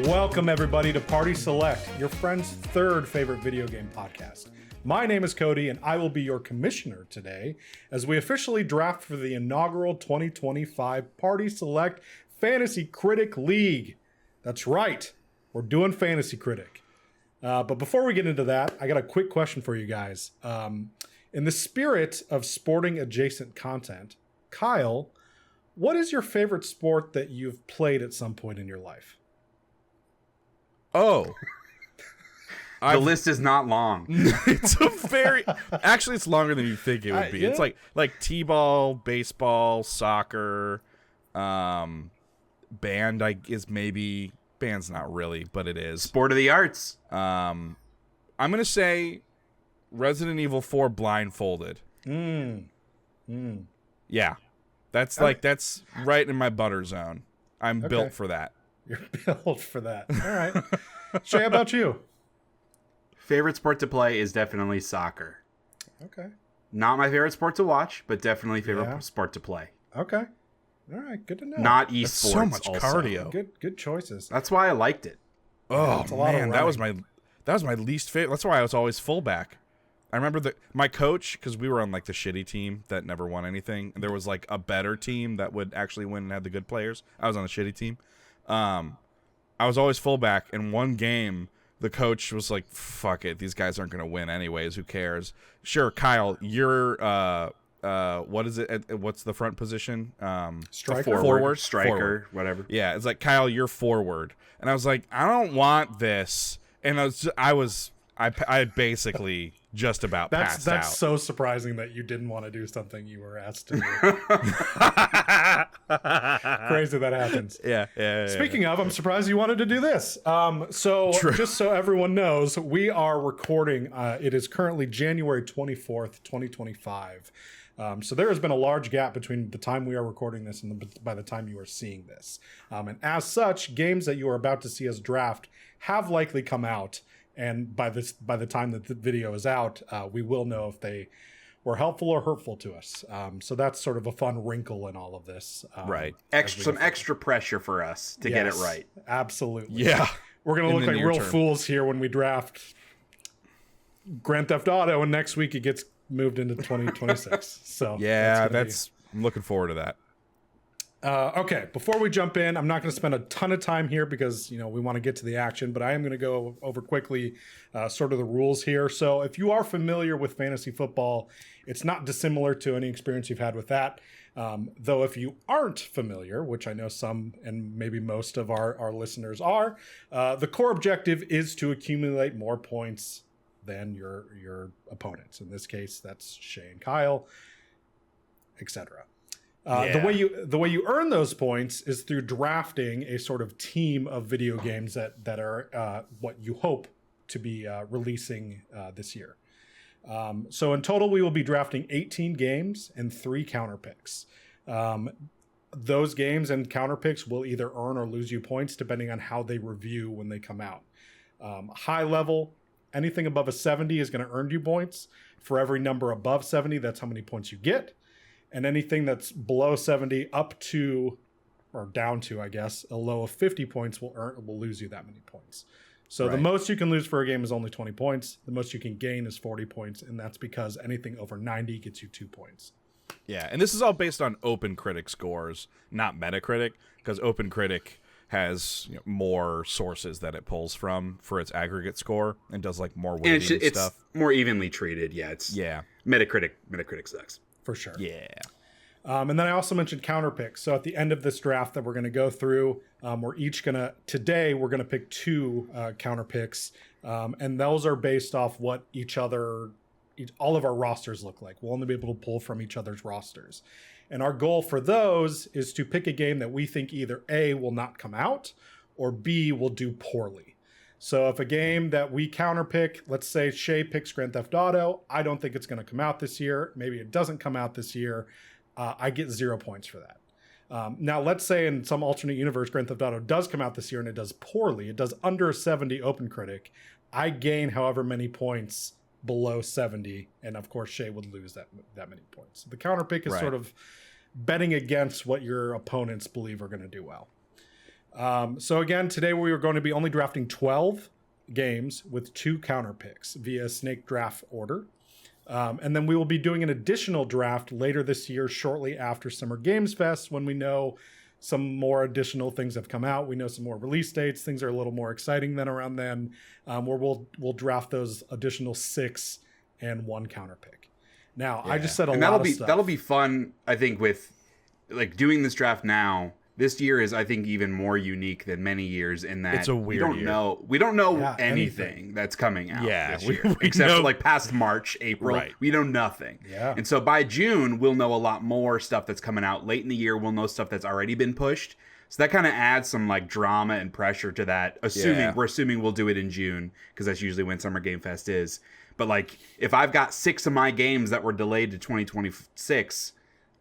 Welcome, everybody, to Party Select, your friend's third favorite video game podcast. My name is Cody, and I will be your commissioner today as we officially draft for the inaugural 2025 Party Select Fantasy Critic League. That's right, we're doing Fantasy Critic. But before we get into that, I got a quick question for you guys. In the spirit of sporting adjacent content, Kyle, what is your favorite sport that you've played at some point in your life? Oh. The list is not long. It's a very... Actually, it's longer than you think it would be. Yeah. It's like t-ball, baseball, soccer, band is maybe... Band's not really, but it is. Sport of the arts. I'm going to say Resident Evil 4 blindfolded. Yeah. That's that's right in my butter zone. I'm built for that. You're built for that. All right. Shay, how about you? Favorite sport to play is definitely soccer. Okay. Not my favorite sport to watch, but definitely favorite sport to play. Okay. All right. Good to know. Not That's esports. so much also. cardio. Good choices. That's why I liked it. Oh, it's a lot of man, that was my least favorite. That's why I was always fullback. I remember my coach, because we were on like the shitty team that never won anything, and there was like a better team that would actually win and had the good players. I was on a shitty team. I was always fullback. In one game, the coach was like, "Fuck it, these guys aren't going to win anyways. Who cares?" Sure, Kyle, you're what is it? What's the front position? Striker? Forward, striker, Forward. whatever. Yeah, it's like, Kyle, you're forward, and I was like, I don't want this, and I basically just about passed out. That's so surprising that you didn't want to do something you were asked to do. Crazy that happens. Yeah. Speaking of, I'm surprised you wanted to do this. Just so everyone knows, we are recording. It is currently January 24th, 2025. So there has been a large gap between the time we are recording this and by the time you are seeing this. And as such, games that you are about to see us draft have likely come out. And by the time that the video is out, we will know if they were helpful or hurtful to us. So that's sort of a fun wrinkle in all of this. Right. Some extra pressure for us to get it right. Absolutely. Yeah. We're going to In look the like near real term. fools here when we draft Grand Theft Auto, and next week it gets moved into 2026. So Yeah, I'm looking forward to that. Okay, before we jump in, I'm not going to spend a ton of time here because, we want to get to the action, but I am going to go over quickly sort of the rules here. So if you are familiar with fantasy football, it's not dissimilar to any experience you've had with that. Though if you aren't familiar, which I know some and maybe most of our listeners are, the core objective is to accumulate more points than your opponents. In this case, that's Shay and Kyle, etc. The way you earn those points is through drafting a sort of team of video games that are what you hope to be releasing this year. So in total, we will be drafting 18 games and 3 counter picks. Those games and counter picks will either earn or lose you points depending on how they review when they come out. High level, anything above a 70 is going to earn you points. For every number above 70, that's how many points you get. And anything that's below 70 up to, or down to, I guess, a low of 50 points will lose you that many points. So The most you can lose for a game is only 20 points. The most you can gain is 40 points. And that's because anything over 90 gets you 2 points. Yeah, and this is all based on OpenCritic scores, not Metacritic, because OpenCritic has more sources that it pulls from for its aggregate score and does like more weighting and it's stuff. more evenly treated. Yeah, Metacritic sucks. For sure. Yeah. And then I also mentioned counter picks. So at the end of this draft that we're going to go through, we're going to pick 2 counter picks. And those are based off what all of our rosters look like. We'll only be able to pull from each other's rosters. And our goal for those is to pick a game that we think either A, will not come out, or B, will do poorly. So if a game that we counterpick, let's say Shay picks Grand Theft Auto, I don't think it's going to come out this year. Maybe it doesn't come out this year. I get 0 points for that. Now, let's say in some alternate universe, Grand Theft Auto does come out this year and it does poorly. It does under 70 OpenCritic. I gain however many points below 70. And of course, Shay would lose that many points. The counterpick is sort of betting against what your opponents believe are going to do well. So again, today we are going to be only drafting 12 games with 2 counter picks via snake draft order. And then we will be doing an additional draft later this year, shortly after Summer Games Fest, when we know some more additional things have come out. We know some more release dates. Things are a little more exciting than around then, where we'll draft those additional 6 and 1 counter pick. Now, I just said a lot of stuff. That'll be fun, I think, with like doing this draft now. This year is, I think, even more unique than many years in that it's a weird year. We don't know anything that's coming out this year, we except know, for like past March, April. Right. We know nothing. Yeah. And so by June, we'll know a lot more stuff that's coming out. Late in the year, we'll know stuff that's already been pushed. So that kind of adds some like drama and pressure to that. We're assuming we'll do it in June, because that's usually when Summer Game Fest is. But like, if I've got 6 of my games that were delayed to 2026,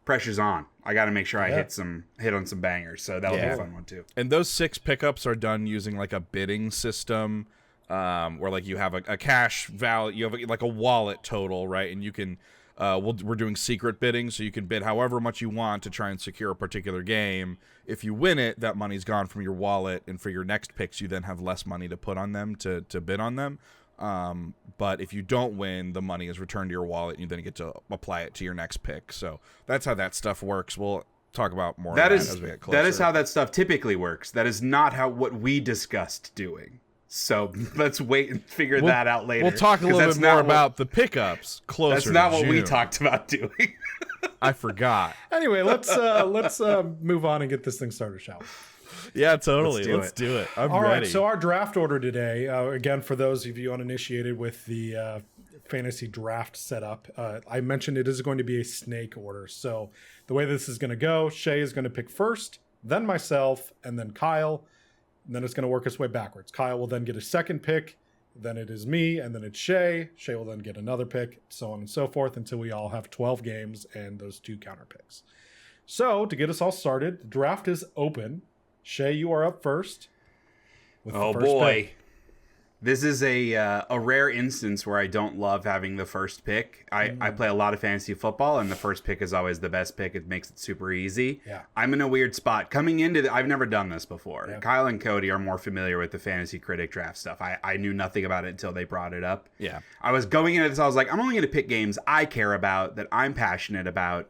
pressure's on. I got to make sure I hit on some bangers. So that'll be a fun one too. And those 6 pickups are done using like a bidding system, where like you have a cash value, you have like a wallet total, right? And you can, we're doing secret bidding, so you can bid however much you want to try and secure a particular game. If you win it, that money's gone from your wallet, and for your next picks, you then have less money to put on them to bid on them. But if you don't win, the money is returned to your wallet, and you then get to apply it to your next pick. So that's how that stuff works. We'll talk about more of that as we get closer. That is how that stuff typically works. That is not what we discussed doing. So let's wait and figure that out later. We'll talk a little bit more about the pickups closer. That's not what June. we talked about doing. I forgot. Anyway, let's move on and get this thing started, shall we? Yeah, totally. Let's do it. I'm All ready. right, so our draft order today, again, for those of you uninitiated with the fantasy draft setup, I mentioned it is going to be a snake order. So the way this is going to go, Shay is going to pick first, then myself, and then Kyle. And then it's going to work its way backwards. Kyle will then get a second pick, then it is me, and then it's Shay. Shay will then get another pick, so on and so forth, until we all have 12 games and those 2 counter picks. So to get us all started, the draft is open. Shay, you are up first. With the first pick. This is a rare instance where I don't love having the first pick. I play a lot of fantasy football, and the first pick is always the best pick. It makes it super easy. Yeah. I'm in a weird spot. Coming into I've never done this before. Yeah. Kyle and Cody are more familiar with the Fantasy Critic draft stuff. I knew nothing about it until they brought it up. Yeah. I was going into this, I was like, I'm only going to pick games I care about, that I'm passionate about.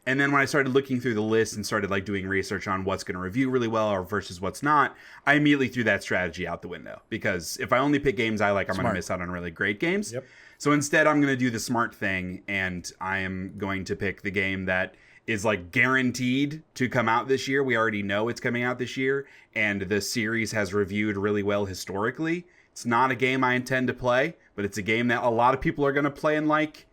And then when I started looking through the list and started like doing research on what's going to review really well or versus what's not, I immediately threw that strategy out the window, because if I only pick games I like, I'm going to miss out on really great games. Yep. So instead, I'm going to do the smart thing, and I am going to pick the game that is like guaranteed to come out this year. We already know it's coming out this year, and the series has reviewed really well historically. It's not a game I intend to play, but it's a game that a lot of people are going to play and like,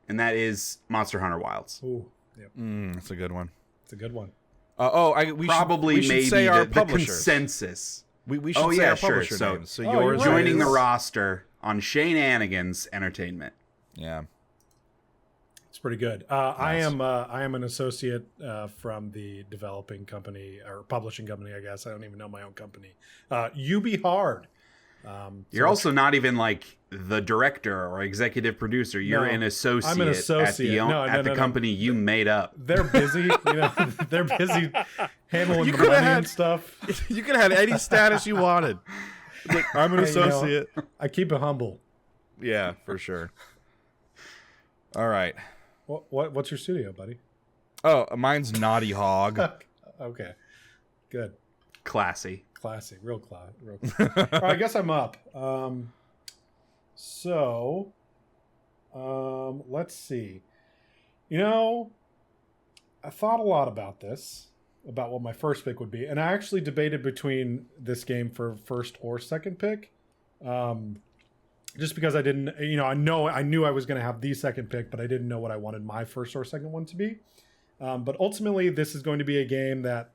and that is Monster Hunter Wilds. Ooh, yep. That's a good one. It's a good one. We should say our the publishers. Consensus. We should say our publisher So, names. So yours joining is- the roster on Shenanigans Entertainment. Yeah. It's pretty good. I am an associate from the developing company or publishing company, I guess. I don't even know my own company. UB Hard. You're also not even like the director or executive producer. You're an associate. I'm an associate at the company you made up. They're busy. They're busy handling the money and stuff. You could have had any status you wanted. Like, I'm an associate. I keep it humble. Yeah, for sure. All right. What's your studio, buddy? Oh, mine's Naughty Hog. Okay, good. Classy. Classy, real classy. All right, I guess I'm up. Let's see. I thought a lot about this, about what my first pick would be, and I actually debated between this game for first or second pick. Just because I didn't, I knew I was going to have the second pick, but I didn't know what I wanted my first or second one to be. But ultimately, this is going to be a game that,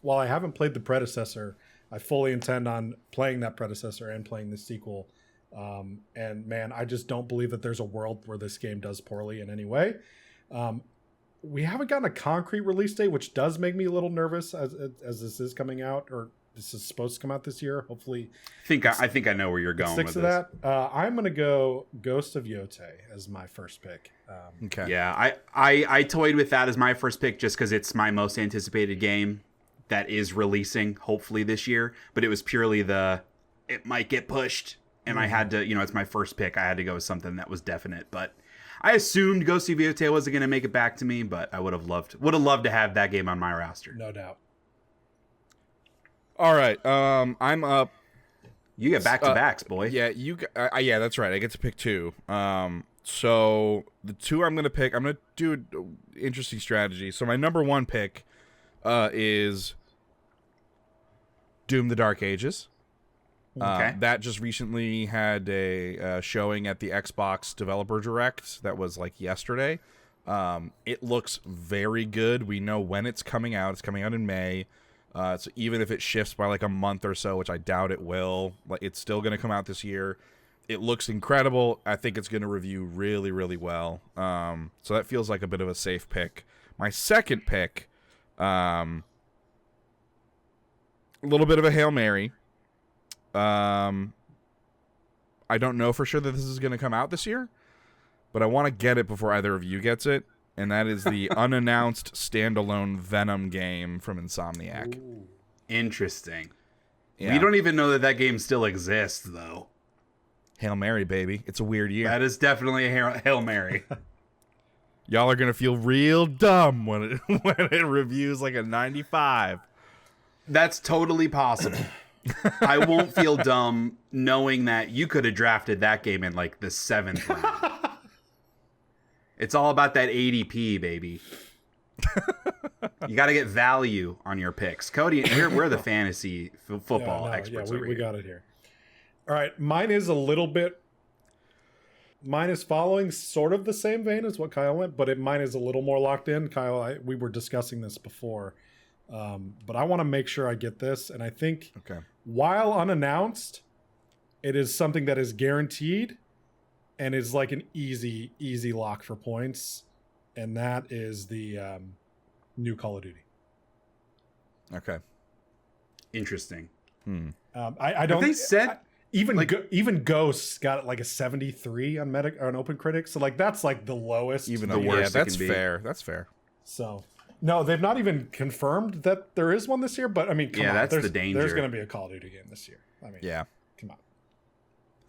while I haven't played the predecessor, I fully intend on playing that predecessor and playing the sequel. And man, I just don't believe that there's a world where this game does poorly in any way. We haven't gotten a concrete release date, which does make me a little nervous as this is coming out, or this is supposed to come out this year. Hopefully, I think I know where you're going with this. That. I'm going to go Ghost of Yote as my first pick. Okay. Yeah, I toyed with that as my first pick just because it's my most anticipated game that is releasing hopefully this year, but it was purely it might get pushed, and I had to, it's my first pick. I had to go with something that was definite, but I assumed Ghostly Viote wasn't going to make it back to me, but I would have loved to have that game on my roster. No doubt. All right, I'm up. You get back-to-backs, boy. Yeah, yeah, that's right. I get to pick two. So the two I'm going to pick, I'm going to do an interesting strategy. So my number one pick is Doom: The Dark Ages. Okay. That just recently had a showing at the Xbox Developer Direct that was like yesterday. It looks very good. We know when it's coming out. It's coming out in May. So even if it shifts by like a month or so, which I doubt it will, like it's still going to come out this year. It looks incredible. I think it's going to review really, really well. So that feels like a bit of a safe pick. My second pick, a little bit of a Hail Mary. I don't know for sure that this is going to come out this year, but I want to get it before either of you gets it, and that is the unannounced standalone Venom game from Insomniac. Ooh. Interesting. Yeah. We don't even know that game still exists, though. Hail Mary, baby. It's a weird year. That is definitely a Hail Mary. Y'all are going to feel real dumb when it reviews like a 95. That's totally possible. I won't feel dumb knowing that you could have drafted that game in like the 7th round. It's all about that ADP, baby. You got to get value on your picks. Cody, we're the fantasy football experts. Yeah, we got it here. All right, mine is following sort of the same vein as what Kyle went, but mine is a little more locked in. Kyle, we were discussing this before, but I want to make sure I get this, and I think while unannounced, it is something that is guaranteed and is like an easy lock for points, and that is the new Call of Duty. Okay. Interesting. I don't. They said even Ghosts got like a 73 on OpenCritic, so like that's like the lowest. Even the though, worst that's it can be. fair. That's fair. So no, they've not even confirmed that there is one this year. But I mean, come on, that's the danger. There's going to be a Call of Duty game this year. I mean, Yeah. come on.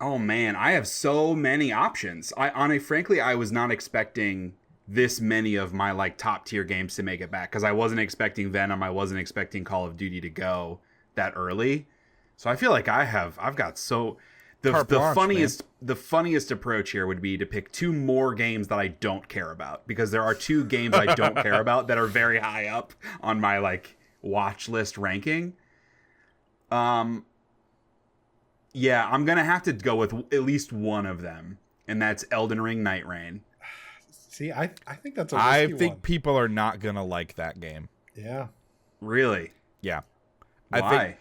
Oh man, I have so many options. Frankly, I was not expecting this many of my like top tier games to make it back, because I wasn't expecting Venom. I wasn't expecting Call of Duty to go that early. So I feel like I've got so the funniest approach here would be to pick two more games that I don't care about, because there are two games I don't care about that are very high up on my like watch list ranking. Yeah, I'm gonna have to go with at least one of them, and that's Elden Ring Night Rain. See, I think that's a risky one. People are not gonna like that game. Yeah. Really? Yeah. Why? I think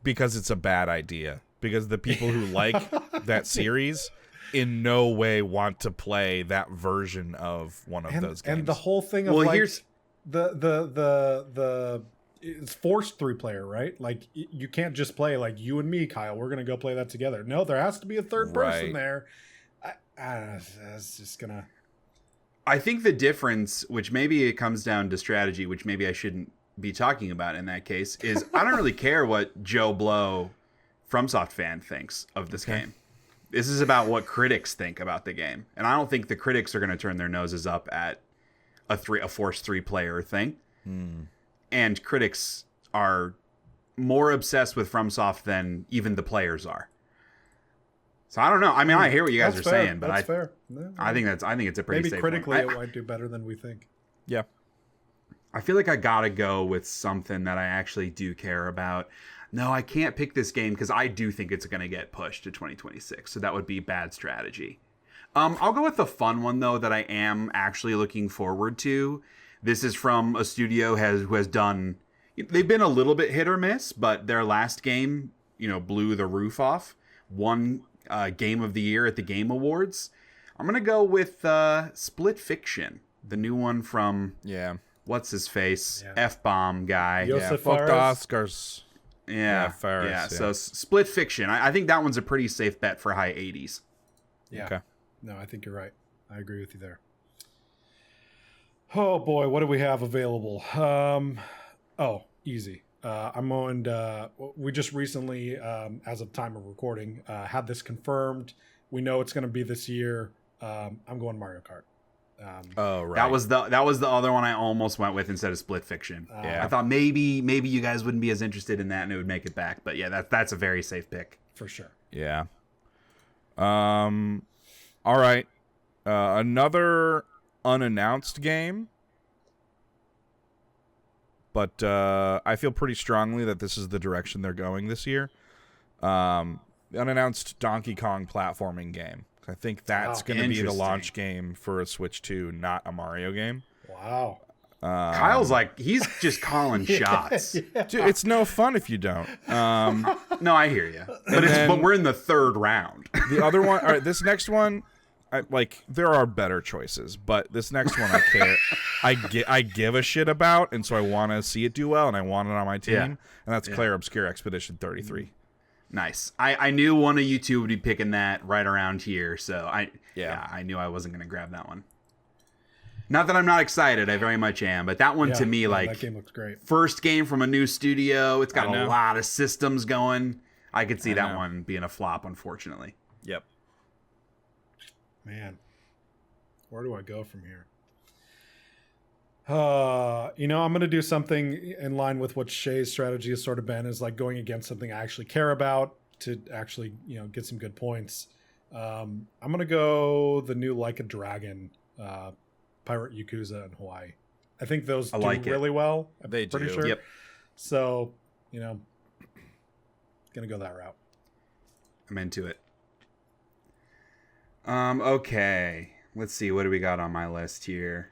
because it's a bad idea. Because the people who like that series in no way want to play that version of one of those games. And the whole thing of here's the it's forced 3-player, right? Like you can't just play like you and me, Kyle. We're gonna go play that together. No, there has to be a third person there. It's just gonna. I think the difference, which maybe it comes down to strategy, which maybe I shouldn't be talking about in that case, is I don't really care what Joe Blow, FromSoft fan, thinks of this game. This is about what critics think about the game, and I don't think the critics are going to turn their noses up at a forced 3-player thing. And critics are more obsessed with FromSoft than even the players are. So I don't know. I mean, I hear what you guys are saying, but that's fair. No, I think it's a pretty maybe safe critically one. it might do better than we think. Yeah. I feel like I gotta go with something that I actually do care about. No, I can't pick this game because I do think it's going to get pushed to 2026. So that would be bad strategy. I'll go with the fun one, though, that I am actually looking forward to. This is from a studio who has done... They've been a little bit hit or miss, but their last game, blew the roof off. Won Game of the Year at the Game Awards. I'm going to go with Split Fiction, the new one from... Yeah. What's his face? Yeah. F-bomb guy. Joseph fuck the Oscars. Yeah. So Split Fiction. I think that one's a pretty safe bet for high 80s. Yeah. Okay. No, I think you're right. I agree with you there. Oh boy, what do we have available? Easy. I'm on. We just recently, as of time of recording, had this confirmed. We know it's going to be this year. I'm going Mario Kart. Oh, right. That was the other one I almost went with instead of Split Fiction. Yeah. I thought maybe you guys wouldn't be as interested in that and it would make it back. But yeah, that's a very safe pick. For sure. Yeah. All right. Another unannounced game. But I feel pretty strongly that this is the direction they're going this year. The unannounced Donkey Kong platforming game. I think that's going to be the launch game for a Switch 2, not a Mario game. Wow. Kyle's like, he's just calling shots. Yeah. Dude, it's no fun if you don't. No, I hear you. But we're in the third round. The other one, all right, this next one, there are better choices, but this next one I care. I give a shit about, and so I want to see it do well, and I want it on my team, and that's Claire Obscure Expedition 33. Nice. I knew one of you two would be picking that right around here, so I knew I wasn't going to grab that one. Not that I'm not excited, I very much am, but that one to me, that game looks great. First game from a new studio, it's got a lot of systems going. I could see that one being a flop, unfortunately. Yep. Man, where do I go from here? I'm going to do something in line with what Shay's strategy has sort of been, is like going against something I actually care about to actually, get some good points. I'm going to go the new Like a Dragon Pirate Yakuza in Hawaii. I think those do really well. I'm pretty sure. Yep. So, going to go that route. I'm into it. Okay. Let's see. What do we got on my list here?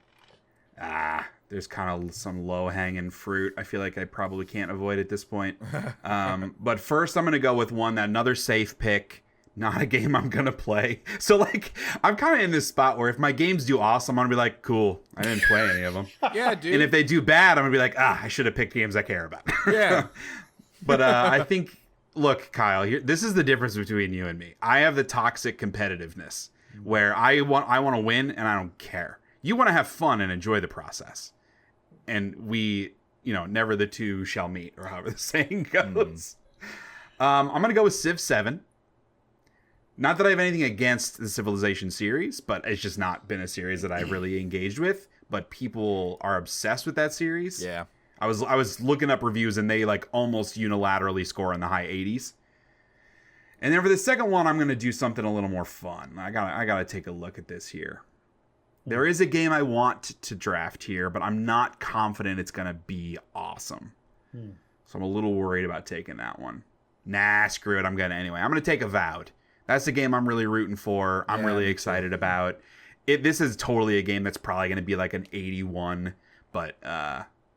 There's kind of some low-hanging fruit. I feel like I probably can't avoid at this point. But first, I'm going to go with another safe pick. Not a game I'm going to play. So, I'm kind of in this spot where if my games do awesome, I'm going to be like, cool, I didn't play any of them. Yeah, dude. And if they do bad, I'm going to be like, I should have picked games I care about. Yeah. But I think, look, Kyle, this is the difference between you and me. I have the toxic competitiveness where I want to win and I don't care. You want to have fun and enjoy the process. And we, never the two shall meet, or however the saying goes. I'm going to go with Civ 7. Not that I have anything against the Civilization series, but it's just not been a series that I've really engaged with. But people are obsessed with that series. Yeah. I was looking up reviews and they almost unilaterally score in the high 80s. And then for the second one, I'm going to do something a little more fun. I gotta take a look at this here. There is a game I want to draft here, but I'm not confident it's going to be awesome. So I'm a little worried about taking that one. Nah, screw it. I'm going to anyway. I'm going to take Avowed. That's the game I'm really rooting for. I'm really excited about. This is totally a game that's probably going to be like an 81, but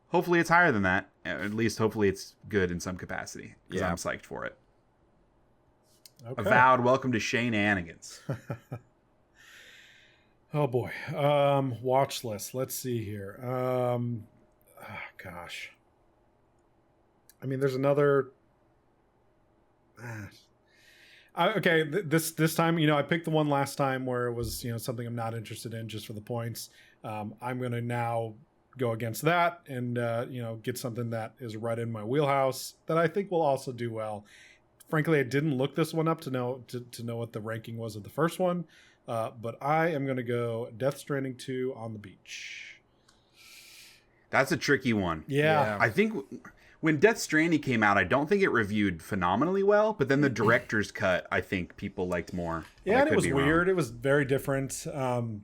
hopefully it's higher than that. At least hopefully it's good in some capacity, because I'm psyched for it. Okay. Avowed, welcome to Shane Anigans. Oh boy. Watch list. Let's see here. Gosh. I mean, there's another. Okay, this time, I picked the one last time where it was, something I'm not interested in just for the points. I'm gonna now go against that and get something that is right in my wheelhouse that I think will also do well. Frankly, I didn't look this one up to know what the ranking was of the first one. But I am going to go Death Stranding 2 on the beach. That's a tricky one. Yeah. I think when Death Stranding came out, I don't think it reviewed phenomenally well, but then the director's cut, I think people liked more. Yeah, and it was weird. It was very different. And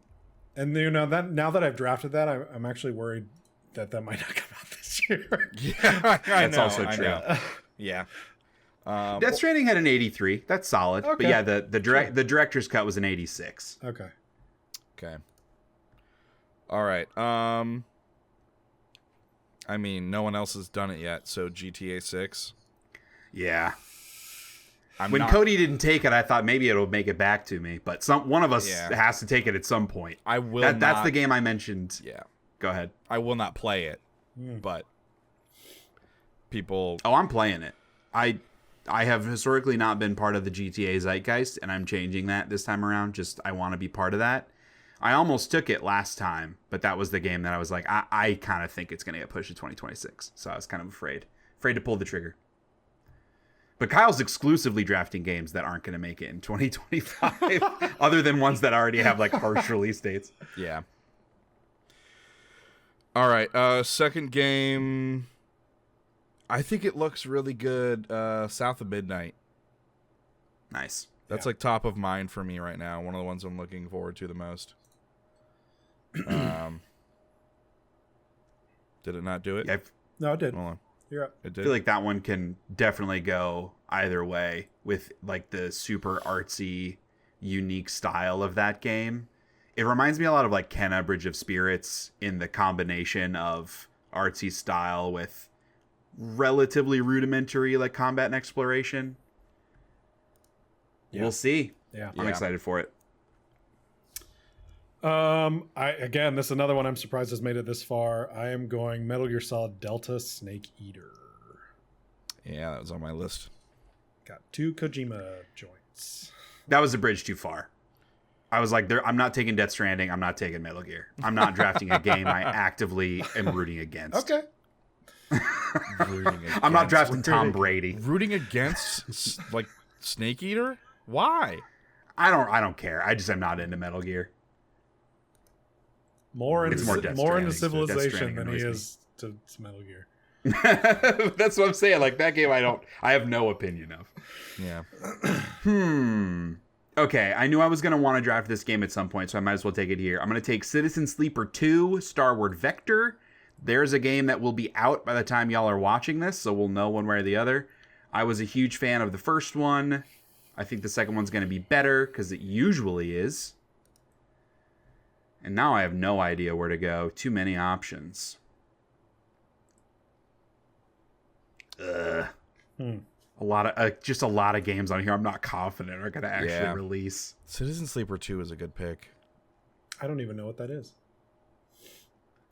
that now that I've drafted that, I'm actually worried that might not come out this year. Yeah, that's also true. Yeah. Death Stranding had an 83. That's solid. Okay. But yeah, the director's cut was an 86. Okay. All right. I mean, no one else has done it yet, so GTA 6. Yeah. When Cody didn't take it, I thought maybe it'll make it back to me, but one of us has to take it at some point. I will. That's the game I mentioned. Yeah. Go ahead. I will not play it, but people. Oh, I'm playing it. I have historically not been part of the GTA zeitgeist, and I'm changing that this time around. I want to be part of that. I almost took it last time, but that was the game that I was like, I kind of think it's going to get pushed to 2026. So I was kind of afraid. Afraid to pull the trigger. But Kyle's exclusively drafting games that aren't going to make it in 2025, other than ones that already have like harsh release dates. Yeah. All right. Second game. I think it looks really good. South of Midnight. Nice. That's like top of mind for me right now. One of the ones I'm looking forward to the most. Did it not do it? Yeah, No, it did. Hold on. You're up. It I did. feel like that one can definitely go either way with like the super artsy, unique style of that game. It reminds me a lot of like Kenna Bridge of Spirits in the combination of artsy style with relatively rudimentary like combat and exploration. Yeah. We'll see. Yeah. I'm excited for it. This is another one I'm surprised has made it this far. I am going Metal Gear Solid Delta Snake Eater. Yeah, that was on my list. Got 2 Kojima joints. That was a bridge too far. I was like, I'm not taking Death Stranding. I'm not taking Metal Gear. I'm not drafting a game I actively am rooting against. Okay. I'm not drafting Tom Brady. Rooting against like Snake Eater? Why? I don't care. I just am not into Metal Gear. More It's more into Death Stranding Stranding Civilization than he annoys me. is to Metal Gear. That's what I'm saying. Like that game, I have no opinion of. Yeah. Okay, I knew I was gonna want to draft this game at some point, so I might as well take it here. I'm gonna take Citizen Sleeper 2, Starward Vector. There's a game that will be out by the time y'all are watching this, so we'll know one way or the other. I was a huge fan of the first one. I think the second one's gonna be better because it usually is. And now I have no idea where to go. Too many options. A lot of games on here I'm not confident are going to actually release. Citizen Sleeper 2 is a good pick. I don't even know what that is.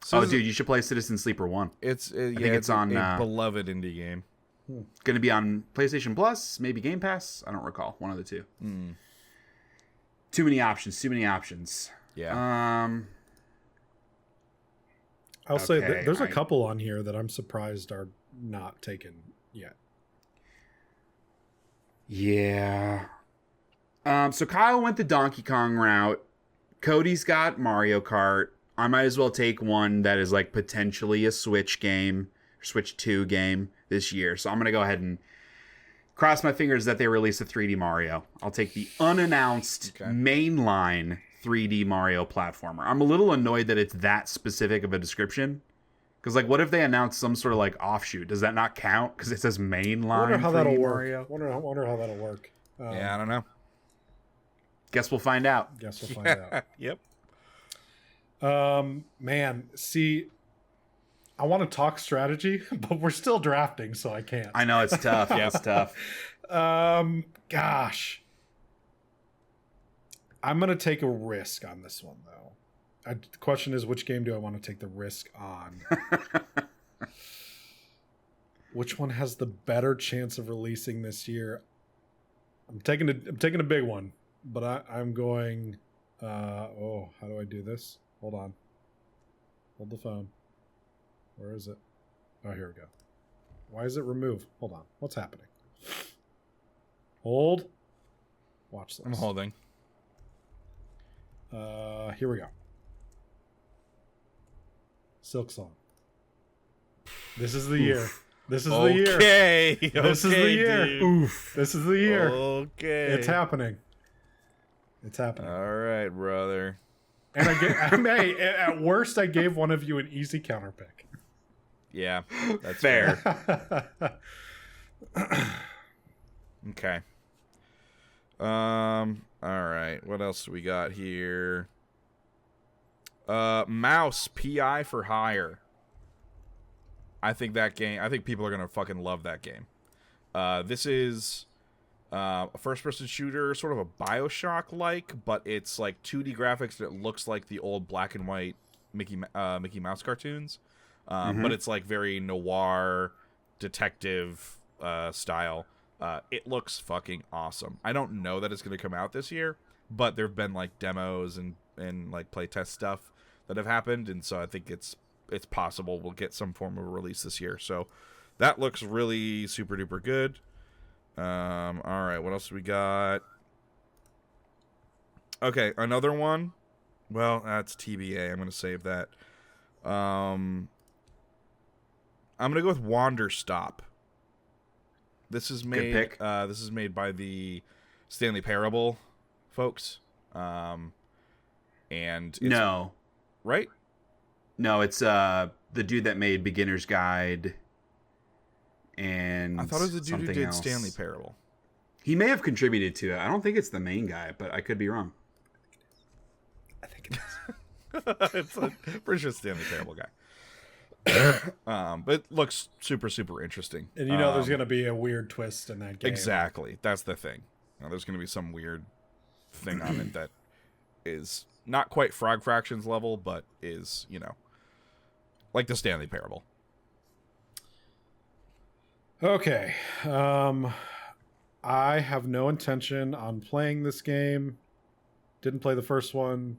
Dude, you should play Citizen Sleeper 1. I think it's on a beloved indie game. Going to be on PlayStation Plus, maybe Game Pass. I don't recall. One of the two. Too many options. Yeah. I'll say there's a couple on here that I'm surprised are not taken yet. Yeah. So Kyle went the Donkey Kong route. Cody's got Mario Kart. I might as well take one that is like potentially a Switch game, Switch 2 game this year. So I'm going to go ahead and cross my fingers that they release a 3D Mario. I'll take the unannounced mainline 3D Mario platformer. I'm a little annoyed that it's that specific of a description. Because, like, what if they announce some sort of, like, offshoot? Does that not count? Because it says mainline Wonder how 3D that'll Mario? work. Wonder how that'll work. Yeah, I don't know. Guess we'll find out. Guess we'll find out. Yep. Man, see, I want to talk strategy, but we're still drafting, so I can't. I know, it's tough. Yeah, it's tough. Gosh. I'm going to take a risk on this one, though. The question is, which game do I want to take the risk on? Which one has the better chance of releasing this year? I'm taking a big one, but I'm going. How do I do this? Hold on. Hold the phone. Where is it? Oh, here we go. Why is it remove? Hold on. What's happening? Hold. Watch this. I'm holding. Here we go. Silk Song. This is the year. This is the year. This is the year. Dude. Oof. This is the year. Okay. It's happening. It's happening. All right, brother. And at worst, I gave one of you an easy counter pick. Yeah, that's Fair. Okay. All right. What else do we got here? Mouse PI for Hire. I think people are gonna fucking love that game. This is a first-person shooter, sort of a BioShock-like, but it's like 2D graphics that looks like the old black and white Mickey Mouse cartoons. But it's like very noir detective style. It looks fucking awesome. I don't know that it's going to come out this year, but there have been like demos and like playtest stuff that have happened, and so I think it's possible we'll get some form of a release this year. So that looks really super duper good. All right, what else we got? Okay, another one. Well, that's TBA. I'm going to save that. I'm going to go with Wander Stop. This is made. Good pick. This is made by the Stanley Parable folks. And it's, No, right? no, it's the dude that made Beginner's Guide. And I thought it was the dude who did else. Stanley Parable. He may have contributed to it. I don't think it's the main guy, but I could be wrong. I think it is. It's pretty sure it's Stanley Parable guy. But it looks super super interesting. And you know there's going to be a weird twist in that game. Exactly. That's the thing. There's going to be some weird thing on it that is not quite Frog Fractions level, but is, like the Stanley Parable. Okay. I have no intention on playing this game. Didn't play the first one.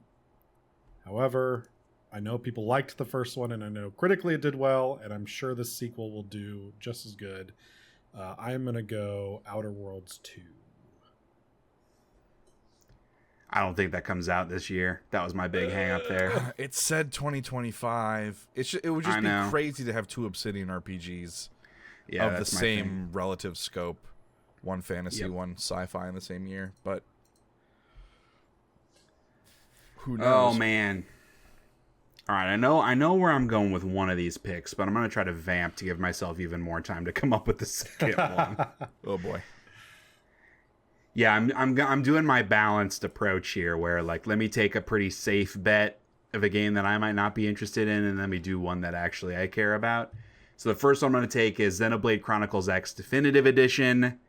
However, I know people liked the first one, and I know critically it did well, and I'm sure the sequel will do just as good. I'm going to go Outer Worlds 2. I don't think that comes out this year. That was my big hang up there. It said 2025. It would just be crazy to have two Obsidian RPGs of the same relative scope. One fantasy, one sci-fi in the same year. But who knows? Oh, man. All right, I know where I'm going with one of these picks, but I'm going to try to vamp to give myself even more time to come up with the second one. Oh, boy. Yeah, I'm doing my balanced approach here where, like, let me take a pretty safe bet of a game that I might not be interested in, and let me do one that actually I care about. So the first one I'm going to take is Xenoblade Chronicles X Definitive Edition.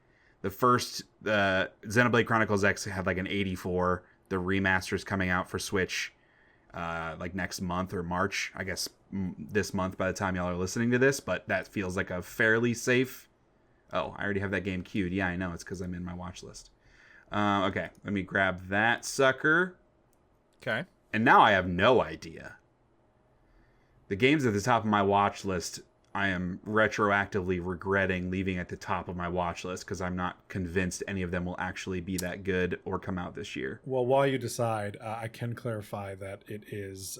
The first Xenoblade Chronicles X had like an 84. The remaster's coming out for Switch like next month or March. I guess this month by the time y'all are listening to this, but that feels like a fairly safe... Oh, I already have that game queued. Yeah, I know. It's because I'm in my watch list. Okay, let me grab that sucker. Okay. And now I have no idea. The games at the top of my watch list, I am retroactively regretting leaving at the top of my watch list because I'm not convinced any of them will actually be that good or come out this year. Well, while you decide, I can clarify that it is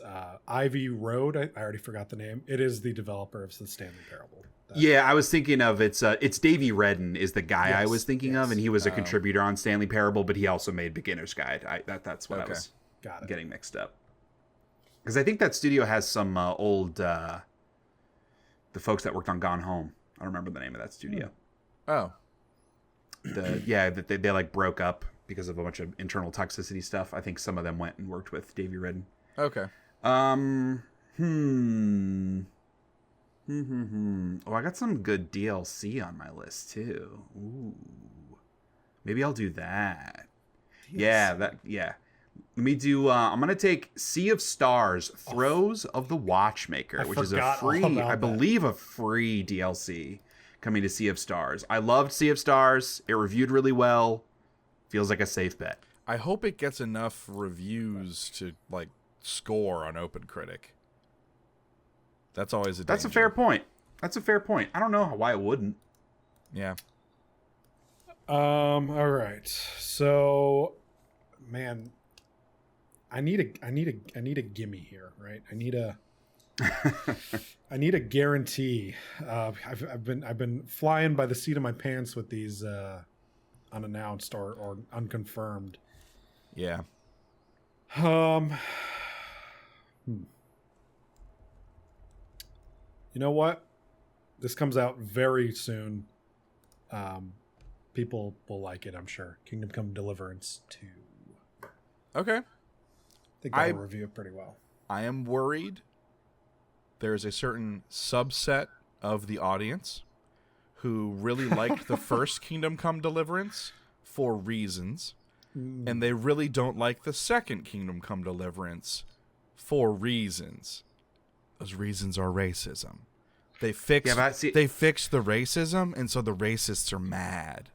Ivy Road. I already forgot the name. It is the developer of the Stanley Parable. Yeah, I was thinking of it's Davey Redden is the guy I was thinking of, and he was a contributor on Stanley Parable, but he also made Beginner's Guide. That's what I was getting mixed up. Because I think that studio has some old the folks that worked on Gone Home. I don't remember the name of that studio. Oh, that they like broke up because of a bunch of internal toxicity stuff. I think some of them went and worked with Davey Redden. okay. Oh, I got some good DLC on my list too. Ooh, maybe I'll do that. DLC. Yeah. Let me do. I'm gonna take Sea of Stars: Throes of the Watchmaker, which is a free, I believe, a free DLC coming to Sea of Stars. I loved Sea of Stars. It reviewed really well. Feels like a safe bet. I hope it gets enough reviews to like score on OpenCritic. That's always a danger. That's a fair point. I don't know why it wouldn't. Yeah. All right. So, man, I need a gimme here, right? I need a guarantee. I've been flying by the seat of my pants with these unannounced or unconfirmed. Yeah. You know what? This comes out very soon. People will like it, I'm sure. Kingdom Come Deliverance 2. Okay. I think that'll review it pretty well. I am worried there's a certain subset of the audience who really liked the first Kingdom Come Deliverance for reasons, and they really don't like the second Kingdom Come Deliverance for reasons. Those reasons are racism. They fixed the racism, and so the racists are mad.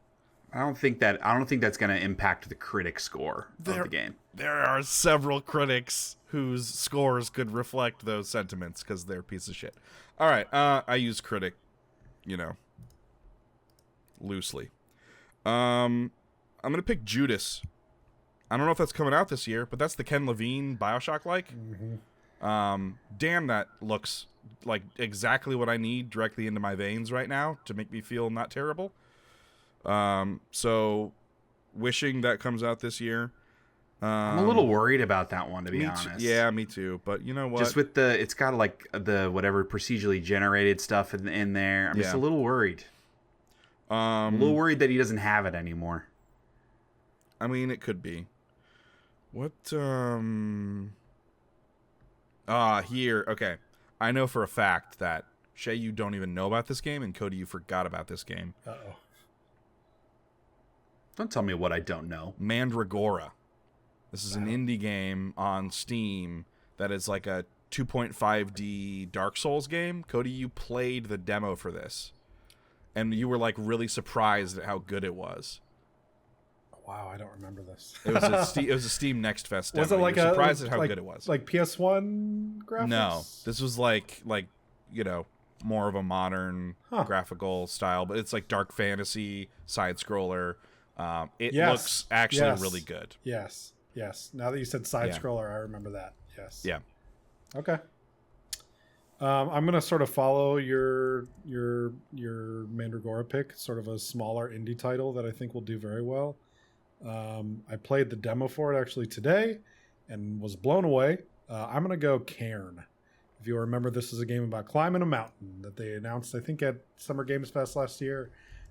I don't think that's going to impact the critic score of the game. There are several critics whose scores could reflect those sentiments because they're a piece of shit. All right, I use critic loosely. I'm going to pick Judas. I don't know if that's coming out this year, but that's the Ken Levine BioShock-like. Damn, that looks like exactly what I need directly into my veins right now to make me feel not terrible. So wishing that comes out this year. I'm a little worried about that one, to be honest. Yeah, me too. But you know what? Just with it's got like the whatever procedurally generated stuff in there. I'm just a little worried. I'm a little worried that he doesn't have it anymore. I mean, it could be. What? Here. Okay. I know for a fact that Shay, you don't even know about this game, and Cody, you forgot about this game. Uh-oh. Don't tell me what I don't know. Mandragora. This is an indie game on Steam that is like a 2.5D Dark Souls game. Cody, you played the demo for this, and you were like really surprised at how good it was. Wow, I don't remember this. It was a Steam Next Fest demo. Was it like you were surprised at how good it was? Like PS1 graphics? No, this was like more of a modern graphical style, but it's like dark fantasy side scroller. It looks actually really good. Yes. Now that you said side scroller, I remember that. Yes. Yeah. Okay. I'm gonna sort of follow your Mandragora pick, sort of a smaller indie title that I think will do very well. I played the demo for it actually today and was blown away. I'm gonna go Cairn. If you remember, this is a game about climbing a mountain that they announced, I think, at Summer Games Fest last year.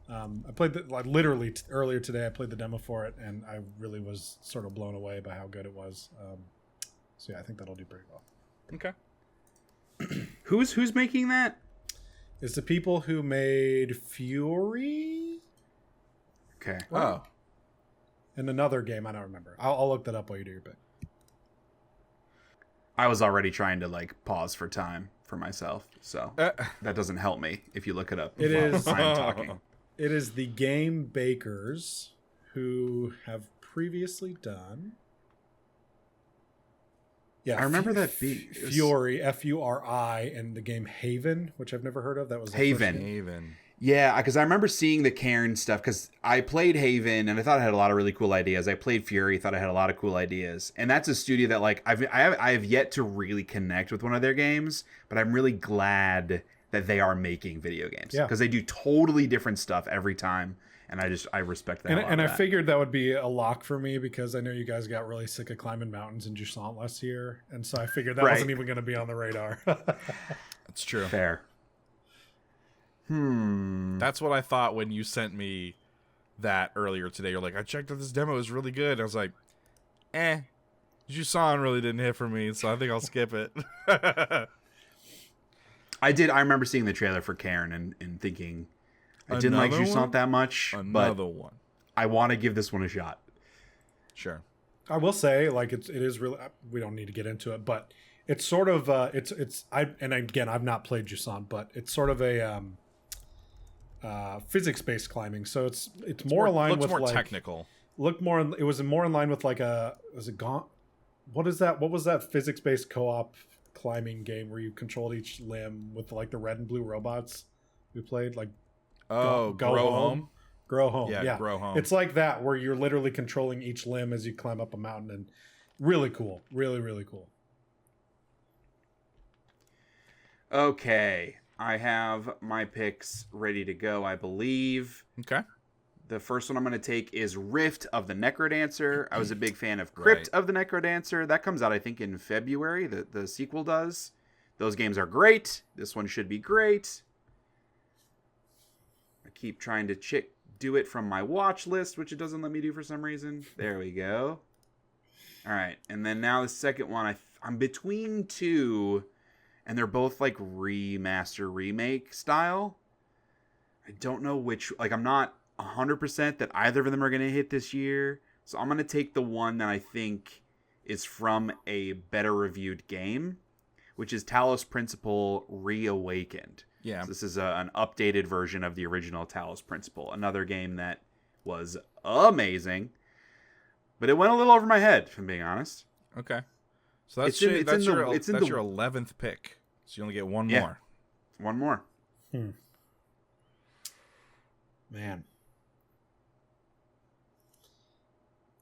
I played literally earlier today. I played the demo for it, and I really was sort of blown away by how good it was. So yeah, I think that'll do pretty well. Okay. Who's making that? It's the people who made Fury. Okay. Oh. And another game I don't remember. I'll look that up while you do your pick. I was already trying to pause for time for myself, so that doesn't help me if you look it up. It is. I'm talking. It is the Game Bakers, who have previously done. Yeah, I remember that being Fury, Furi, and the game Haven, which I've never heard of. That was Haven. Yeah, because I remember seeing the Cairn stuff, because I played Haven and I thought it had a lot of really cool ideas. I played Fury, thought it had a lot of cool ideas, and that's a studio that I have yet to really connect with one of their games, but I'm really glad that they are making video games, because they do totally different stuff every time, and I respect that. And I figured that would be a lock for me, because I know you guys got really sick of climbing mountains in Jusant last year, and so I figured that wasn't even going to be on the radar. That's true. Fair. That's what I thought when you sent me that earlier today. You're like, I checked out this demo, is really good. I was like, Jusant really didn't hit for me, so I think I'll skip it. I remember seeing the trailer for Cairn and thinking, I didn't like Jusant that much, but I want to give this one a shot. Sure. I will say, it is really, we don't need to get into it, but it's sort of, I've not played Jusant, but it's sort of a, physics-based climbing, so it's more aligned with technical. It was more in line with what is that? What was that physics-based co-op climbing game where you controlled each limb with the red and blue robots we played? Grow Home. Grow Home. Yeah, Grow Home. It's like that, where you're literally controlling each limb as you climb up a mountain, and really cool. Really, really cool. Okay. I have my picks ready to go, I believe. Okay. The first one I'm going to take is Rift of the Necrodancer. I was a big fan of Crypt of the Necrodancer. That comes out, I think, in February. The sequel does. Those games are great. This one should be great. I keep trying to do it from my watch list, which it doesn't let me do for some reason. There we go. All right. And then now the second one, I'm between two, and they're both remaster remake style. I don't know which, I'm not 100% that either of them are going to hit this year. So I'm going to take the one that I think is from a better reviewed game, which is Talos Principle Reawakened. Yeah. So this is an updated version of the original Talos Principle. Another game that was amazing, but it went a little over my head, if I'm being honest. Okay. So that's your 11th pick. So you only get one more. One more. Man.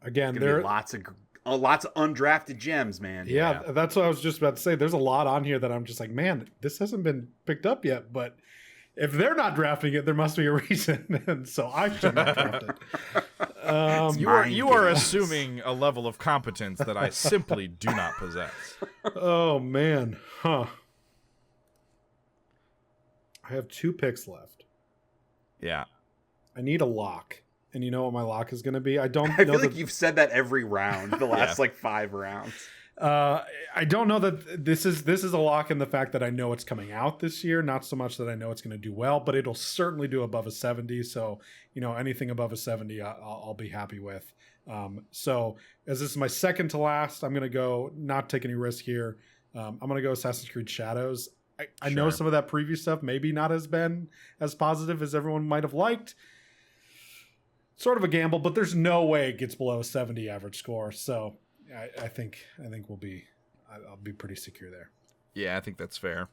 Again, there lots of undrafted gems, man. Yeah, that's what I was just about to say. There's a lot on here that I'm just like, man, this hasn't been picked up yet. But if they're not drafting it, there must be a reason, and so I should not draft it. You are assuming a level of competence that I simply do not possess. Oh man, huh? I have 2 picks left. Yeah, I need a lock. And you know what my lock is going to be? I feel like you've said that every round, the last like 5 rounds. I don't know that this is a lock in the fact that I know it's coming out this year, not so much that I know it's going to do well, but it'll certainly do above a 70. So, anything above a 70, I'll be happy with. So as this is my second to last, I'm going to go not take any risk here. I'm going to go Assassin's Creed Shadows. I know some of that previous stuff maybe not has been as positive as everyone might have liked. Sort of a gamble, but there's no way it gets below a 70 average score. So I think I'll be pretty secure there. Yeah, I think that's fair.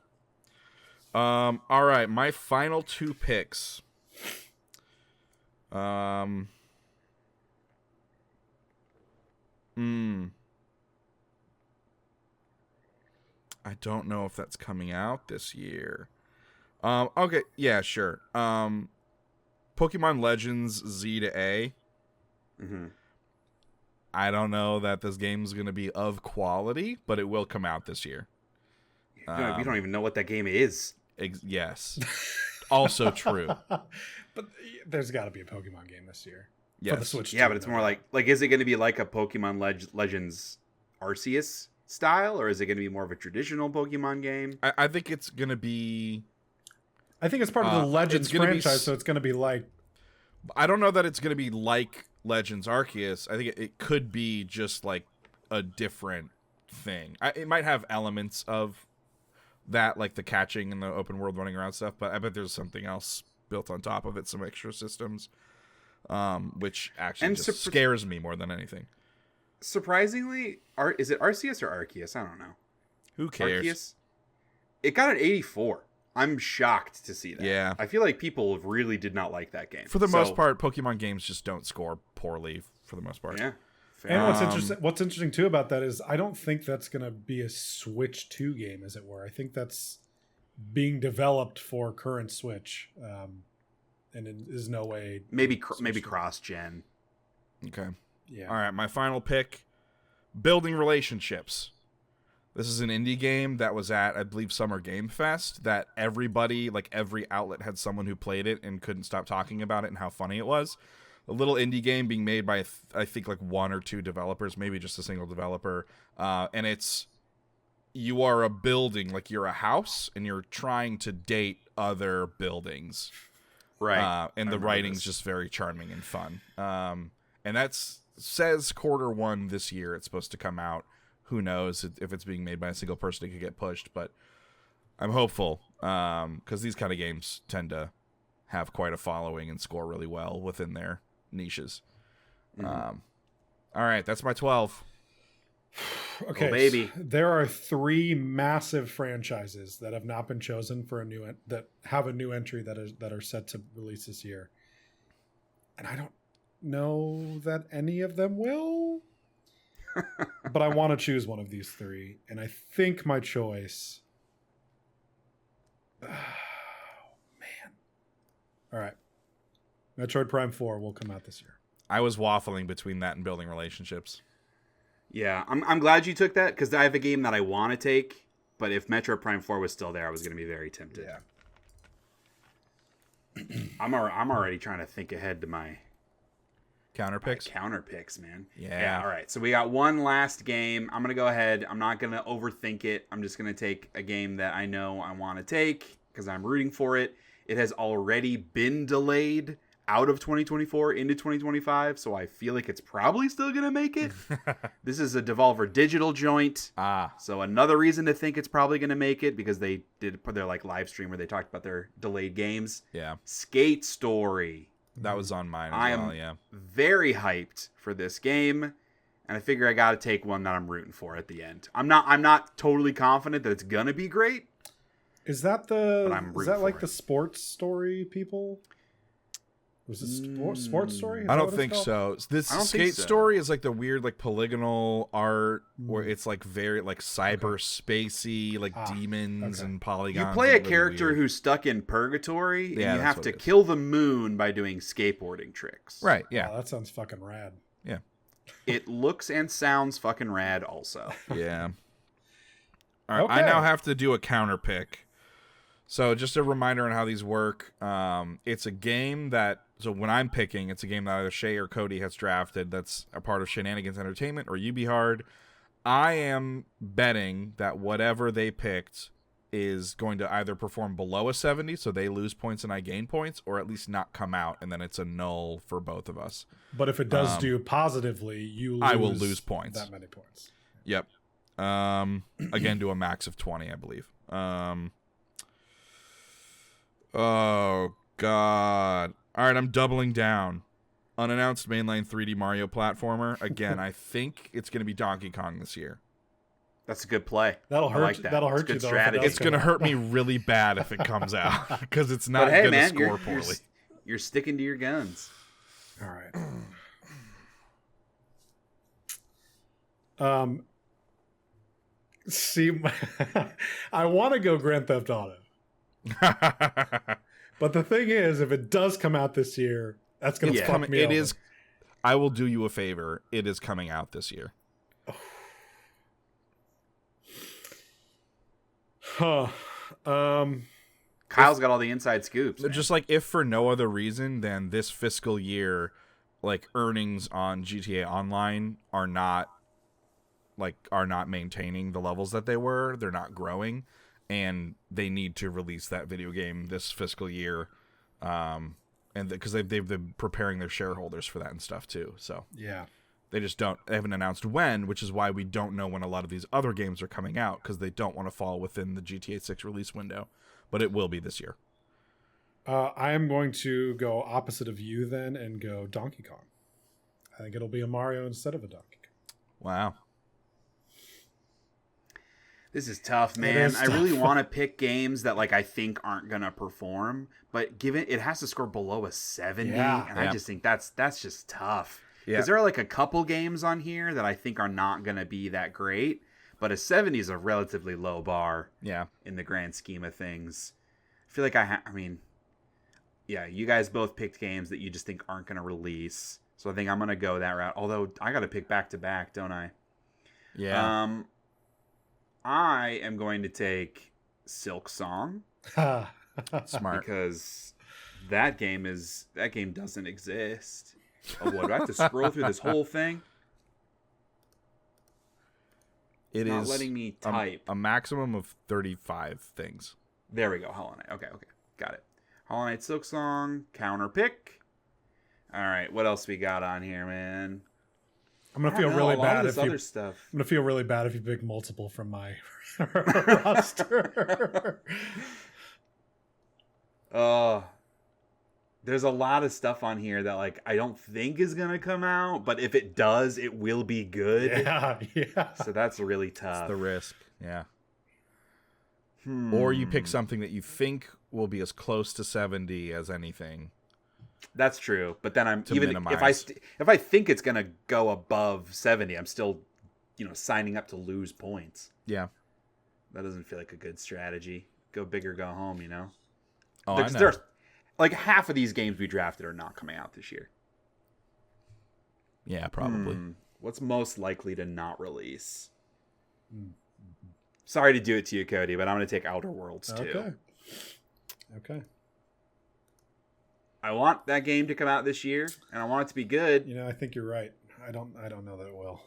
All right, my final 2 picks. I don't know if that's coming out this year. Okay, yeah, sure. Pokemon Legends Z to A. Mm-hmm. I don't know that this game's going to be of quality, but it will come out this year. We don't even know what that game is. Yes. Also true. But there's got to be a Pokemon game this year. Yes. For the Switch. Yeah, but it's more like is it going to be like a Pokemon Legends Arceus style, or is it going to be more of a traditional Pokemon game? I think it's going to be... I think it's part of the Legends franchise, so it's going to be like... I don't know that it's going to be like Legends Arceus. I think it could be just like a different thing. It might have elements of that, like the catching and the open world running around stuff, but I bet there's something else built on top of it, some extra systems, which actually just scares me more than anything. Surprisingly, is it Arceus or Arceus? I don't know. Who cares? Arceus? It got an 84. I'm shocked to see that. Yeah. I feel like people really did not like that game. For the most part, Pokemon games just don't score poorly for the most part. Yeah. And what's interesting too about that is I don't think that's going to be a Switch 2 game, as it were. I think that's being developed for current Switch, and it is no way maybe cross gen. Okay. Yeah. All right, my final pick: Building Relationships. This is an indie game that was at, I believe, Summer Game Fest, that everybody, like every outlet, had someone who played it and couldn't stop talking about it and how funny it was. A little indie game being made by, I think, like 1 or 2 developers, maybe just a single developer. And you are a building, like you're a house, and you're trying to date other buildings. Right. And the writing's just very charming and fun. And says Q1 this year it's supposed to come out. Who knows if it's being made by a single person, it could get pushed, but I'm hopeful because these kind of games tend to have quite a following and score really well within their niches. Mm-hmm. All right, that's my 12. Okay, baby. So there are 3 massive franchises that have not been chosen for that have a new entry that are set to release this year, and I don't know that any of them will. But I want to choose one of these 3, and I think my choice... Oh, man. All right. Metroid Prime 4 will come out this year. I was waffling between that and Building Relationships. Yeah, I'm glad you took that, because I have a game that I want to take, but if Metroid Prime 4 was still there, I was going to be very tempted. Yeah. I'm already trying to think ahead to my... Counter picks? Counter picks, man. Yeah. All right. So we got one last game. I'm going to go ahead. I'm not going to overthink it. I'm just going to take a game that I know I want to take because I'm rooting for it. It has already been delayed out of 2024 into 2025, so I feel like it's probably still going to make it. This is a Devolver Digital joint. So another reason to think it's probably going to make it because they did put their live stream where they talked about their delayed games. Yeah. Skate Story. That was on mine as well, yeah. Very hyped for this game, and I figure I got to take one that I'm rooting for at the end. I'm not totally confident that it's gonna be great. Is that like the sports story people? Was it Sports Story? Is I that don't what it's think called? so. This I don't think Skate so. Story is like the weird like polygonal art where it's like very like cyber spacey, like demons and polygons. You play a and really character weird. who's stuck in purgatory, and Yeah, you that's have what to it is. kill the moon by doing skateboarding tricks. Right, yeah. Oh, that sounds fucking rad. Yeah. It looks and sounds fucking rad also. Yeah. All right, I now have to do a counter pick. So just a reminder on how these work. It's a game that, so when I'm picking, it's a game that either Shay or Cody has drafted that's a part of Shenanigans Entertainment or UB Hard. I am betting that whatever they picked is going to either perform below a 70, so they lose points and I gain points, or at least not come out, and then it's a null for both of us. But if it does do positively, I will lose points. That many points. Yep. Again, to a max of 20, I believe. Oh, God. All right, I'm doubling down. Unannounced mainline 3D Mario platformer. Again, I think it's going to be Donkey Kong this year. That's a good play. That'll I hurt. like that. That'll It's hurt good you though. strategy. It's going to hurt me really bad if it comes out because it's not But hey, going to man, score poorly. you're sticking to your guns. All right. See, I want to go Grand Theft Auto, but the thing is, if it does come out this year, that's going to fuck me It over. is. I will do you a favor. It is coming out this year. Huh. Kyle's got all the inside scoops. Man. Just like if for no other reason than this fiscal year, like earnings on GTA Online are not maintaining the levels that they were. They're not growing, and they need to release that video game this fiscal year, and because they've been preparing their shareholders for that and stuff too. So Yeah. they haven't announced when, which is why we don't know when a lot of these other games are coming out because they don't want to fall within the GTA 6 release window, but it will be this year. I am going to go opposite of you then and go Donkey Kong. I think it'll be a Mario instead of a Donkey Kong. Wow. This is tough, man. is I really tough. want to pick games that like I think aren't gonna perform, but given it has to score below a 70, and I just think that's just tough. Because there are like a couple games on here that I think are not gonna be that great, but a 70 is a relatively low bar. Yeah. In the grand scheme of things, I feel like I mean, yeah, you guys both picked games that you just think aren't gonna release, so I think I'm gonna go that route. Although I got to pick back to back, don't I? Yeah. I am going to take Silk Song Smart. because that game doesn't exist. Oh boy, do I have to scroll through this whole thing? It Not is letting me type. a maximum of 35 things. There we go. Hollow Knight. Okay, got it. Hollow Knight, Silk Song, counter pick. All right, what else we got on here, man? I'm gonna feel really bad if you. other stuff. I'm gonna feel really bad if you pick multiple from my roster. There's a lot of stuff on here that like I don't think is gonna come out, but if it does, it will be good. Yeah. So that's really tough. It's the risk. Yeah. Or you pick something that you think will be as close to 70 as anything. That's true, but then I'm To even minimize. if I think it's gonna go above 70, I'm still, signing up to lose points. Yeah. That doesn't feel like a good strategy. Go big or go home, Oh, I know. There's like half of these games we drafted are not coming out this year. Yeah, probably. What's most likely to not release? Sorry to do it to you, Cody, but I'm going to take Outer Worlds too. Okay. I want that game to come out this year, and I want it to be good. I think you're right. I don't know that it will.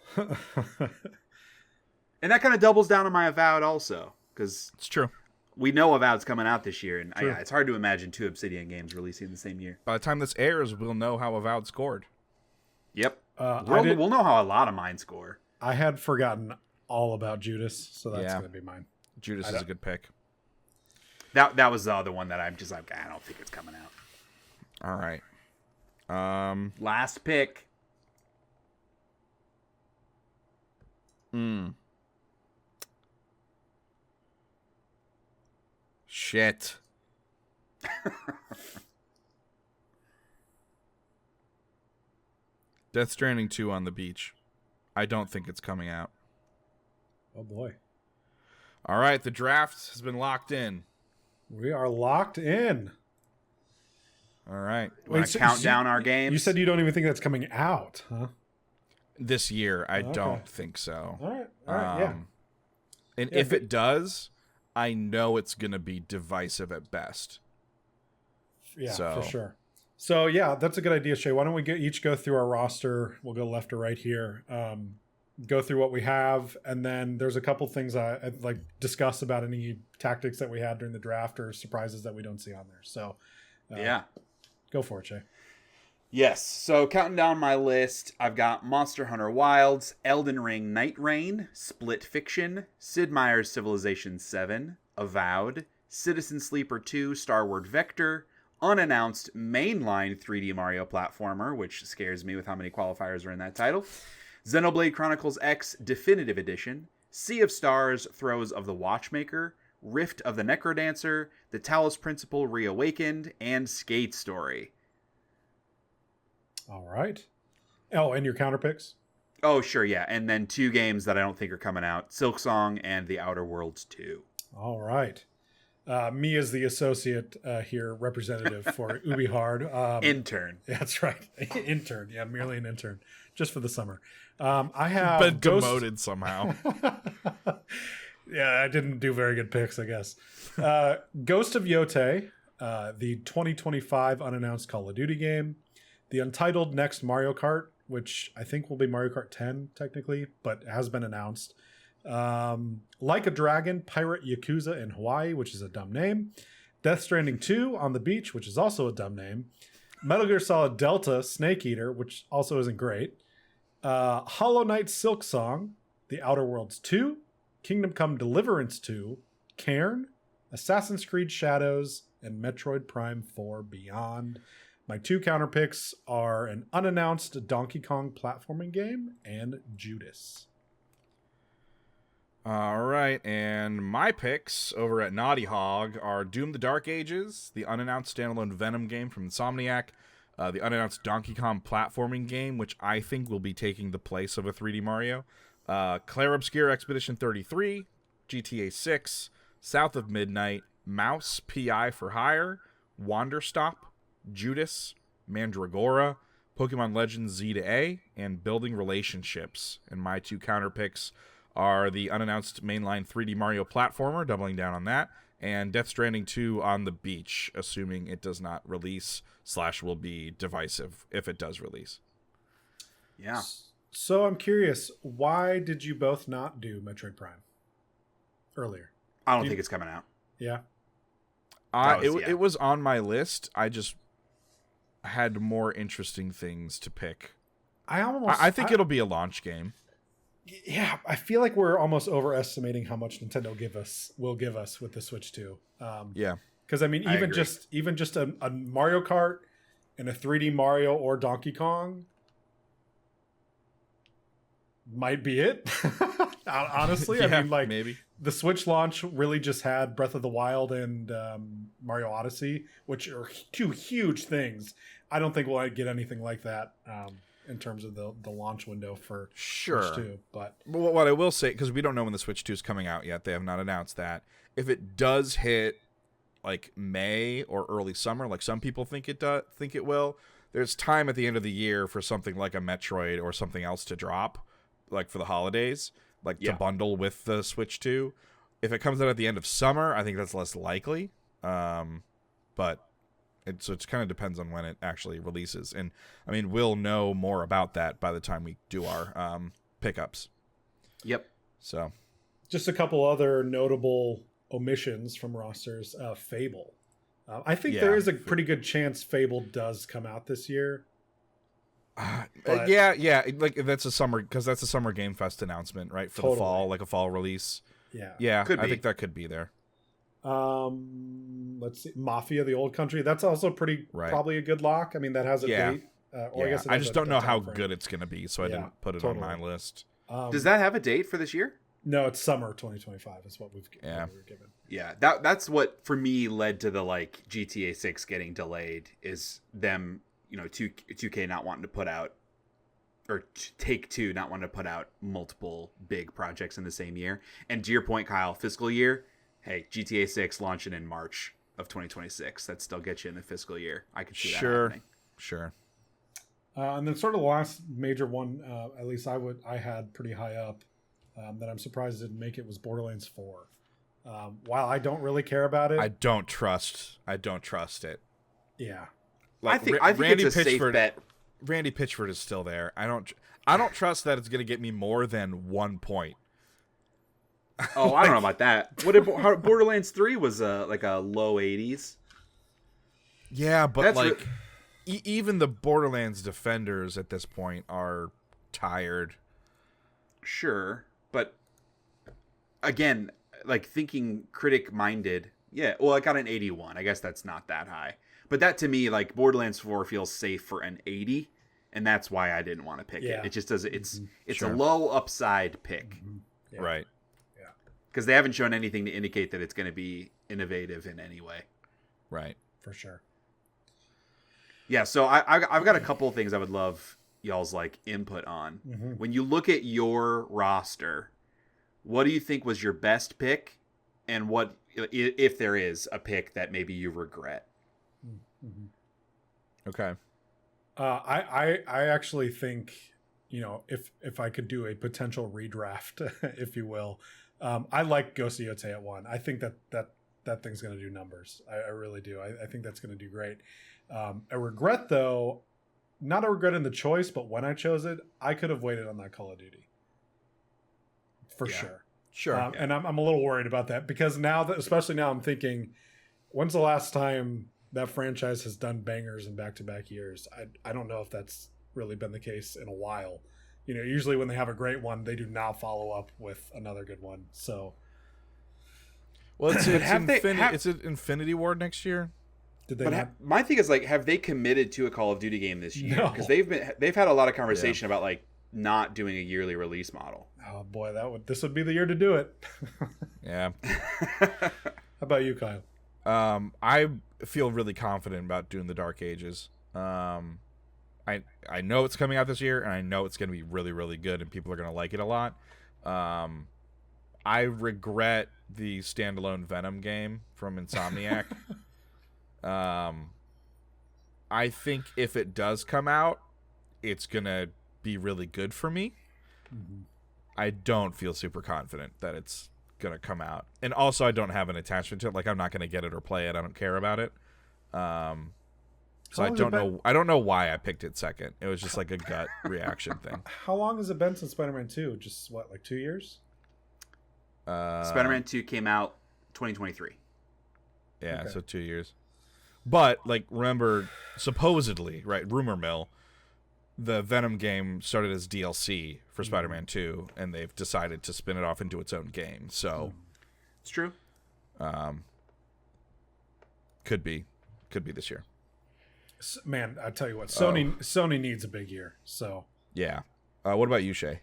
And that kind of doubles down on my Avowed also, because It's true. we know Avowed's coming out this year, and True. it's hard to imagine two Obsidian games releasing the same year. By the time this airs, we'll know how Avowed scored. Yep. I We'll know how a lot of mine score. I had forgotten all about Judas, so that's Yeah. gonna be mine. Judas is a good pick. That was the other one that I'm just like, I don't think it's coming out. All right. Last pick. Shit. Death Stranding 2 on the beach. I don't think it's coming out. Oh boy. All right, the draft has been locked in. We are locked in. All right. Want to count down our games? You said you don't even think that's coming out, huh? This year, I Okay. don't think so. All right, yeah. And Yeah, if it does, I know it's going to be divisive at best. Yeah, So- for sure. So yeah, that's a good idea, Shay. Why don't we each go through our roster? We'll go left to right here. Go through what we have, and then there's a couple things I'd like discuss about any tactics that we had during the draft or surprises that we don't see on there. So Yeah. go for it, Shay. Yes. So counting down my list, I've got Monster Hunter Wilds, Elden Ring Night Rain, Split Fiction, Sid Meier's Civilization 7, Avowed, Citizen Sleeper 2, Starward Vector, unannounced mainline 3D Mario platformer, which scares me with how many qualifiers are in that title, Xenoblade Chronicles X Definitive Edition, Sea of Stars, Throes of the Watchmaker, Rift of the Necrodancer, The Talos Principle Reawakened, and Skate Story. All right. Oh, and your counter picks? Oh, sure, yeah. And then 2 games that I don't think are coming out, Silksong and The Outer Worlds 2. All right. Me as the associate here, representative for Ubi Hard. Intern. That's right. Intern. Yeah, merely an intern. Just for the summer. I have Been demoted somehow. Yeah, I didn't do very good picks, I guess. Ghost of Yotei, the 2025 unannounced Call of Duty game. The untitled next Mario Kart, which I think will be Mario Kart 10 technically, but has been announced. Like a Dragon, Pirate Yakuza in Hawaii, which is a dumb name. Death Stranding 2 on the beach, which is also a dumb name. Metal Gear Solid Delta, Snake Eater, which also isn't great. Hollow Knight Silksong, The Outer Worlds 2, Kingdom Come Deliverance 2, Cairn, Assassin's Creed Shadows, and Metroid Prime 4 Beyond. My 2 counter picks are an unannounced Donkey Kong platforming game and Judas. All right, and my picks over at Naughty Hog are Doom the Dark Ages, the unannounced standalone Venom game from Insomniac, the unannounced Donkey Kong platforming game, which I think will be taking the place of a 3D Mario, Clair Obscure Expedition 33, GTA 6, South of Midnight, Mouse PI for Hire, Wanderstop, Judas, Mandragora, Pokemon Legends Z to A, and Building Relationships. And my 2 counter picks are the unannounced mainline 3D Mario platformer, doubling down on that, and Death Stranding 2 on the beach, assuming it does not release / will be divisive if it does release. Yeah. So I'm curious, why did you both not do Metroid Prime earlier? I don't think it's coming out. Yeah. It was on my list. I just had more interesting things to pick. I think it'll be a launch game. Yeah, I feel like we're almost overestimating how much Nintendo will give us with the Switch 2. Yeah. Because I mean, I even agree. just a Mario Kart and a 3D Mario or Donkey Kong might be it. Honestly, I mean, like maybe. the Switch launch really just had Breath of the Wild and Mario Odyssey, which are 2 huge things. I don't think we'll get anything like that in terms of the launch window for Sure. Switch 2. But What I will say, because we don't know when the Switch 2 is coming out yet, they have not announced that. If it does hit like May or early summer, like some people think it will, there's time at the end of the year for something like a Metroid or something else to drop, like for the holidays, like to bundle with the Switch 2. If it comes out at the end of summer, I think that's less likely. But it kind of depends on when it actually releases. And I mean, we'll know more about that by the time we do our pickups. Yep. So just a couple other notable omissions from rosters. Fable. I think there is a pretty good chance Fable does come out this year. But- yeah, like that's a summer Game Fest announcement, right? For the fall, like a fall release. Yeah. Could I be. think that could be there. Let's see, Mafia: The Old Country. That's also probably a good lock. I mean, that has a date. Or I guess it I has just a don't know how timeframe. good it's going to be, so I didn't put it on my list. Does that have a date for this year? No, it's summer 2025 is what we were given. Yeah, that's what for me led to the like GTA 6 getting delayed is them, 2K not wanting to put out or Take-Two not wanting to put out multiple big projects in the same year. And to your point, Kyle, fiscal year, hey, GTA 6 launching in March of 2026. That still gets you in the fiscal year. I could see that happening. Sure. And then sort of the last major one, at least I had pretty high up, that I'm surprised didn't make it, was Borderlands 4. While I don't really care about it, I don't trust it. Yeah. Like, I think Randy it's a safe Pitchford, bet. Randy Pitchford is still there. I don't trust that it's going to get me more than 1 point. Oh, I don't know about that. What if Borderlands 3 was like a low 80s? Yeah, but That's like even the Borderlands defenders at this point are tired. Sure, but again, like thinking critic minded. Yeah, well, I got an 81. I guess that's not that high. But that to me, like Borderlands 4 feels safe for an 80, and that's why I didn't want to pick it. It just does. It's Sure. a low upside pick, Yeah. Right. because they haven't shown anything to indicate that it's going to be innovative in any way. Right. For sure. Yeah, so I've got a couple of things I would love y'all's like input on. Mm-hmm. When you look at your roster, what do you think was your best pick, and what if there is a pick that maybe you regret? Mm-hmm. Okay. I actually think, if I could do a potential redraft, if you will, I like Ghost Yote at 1. I think that thing's going to do numbers. I really do. I think that's going to do great. A regret, though, not a regret in the choice, but when I chose it, I could have waited on that Call of Duty. For sure. Sure. And I'm a little worried about that because especially now I'm thinking, when's the last time that franchise has done bangers in back-to-back years? I don't know if that's really been the case in a while. Usually when they have a great one, they do not follow up with another good one. So, Well, it's it's an Infinity Ward next year. did they But not? my thing is like, have they committed to a Call of Duty game this year? No. Because they've had a lot of conversation about like not doing a yearly release model. Oh boy, this would be the year to do it. Yeah. How about you, Kyle? I feel really confident about doing the Dark Ages. I know it's coming out this year, and I know it's going to be really, really good, and people are going to like it a lot. I regret the standalone Venom game from Insomniac. I think if it does come out, it's going to be really good for me. Mm-hmm. I don't feel super confident that it's going to come out. And also, I don't have an attachment to it. Like, I'm not going to get it or play it. I don't care about it. So I don't know why I picked it second. It was just like a gut reaction thing. How long has it been since Spider-Man 2? Just what, like 2 years? Spider-Man 2 came out 2023. Yeah, Okay. so 2 years. But like, remember, supposedly, right? Rumor mill, the Venom game started as DLC for Spider-Man 2, and they've decided to spin it off into its own game. So It's true. could be this year. Man, I tell you what, Sony needs a big year. So Yeah. What about you, Shay?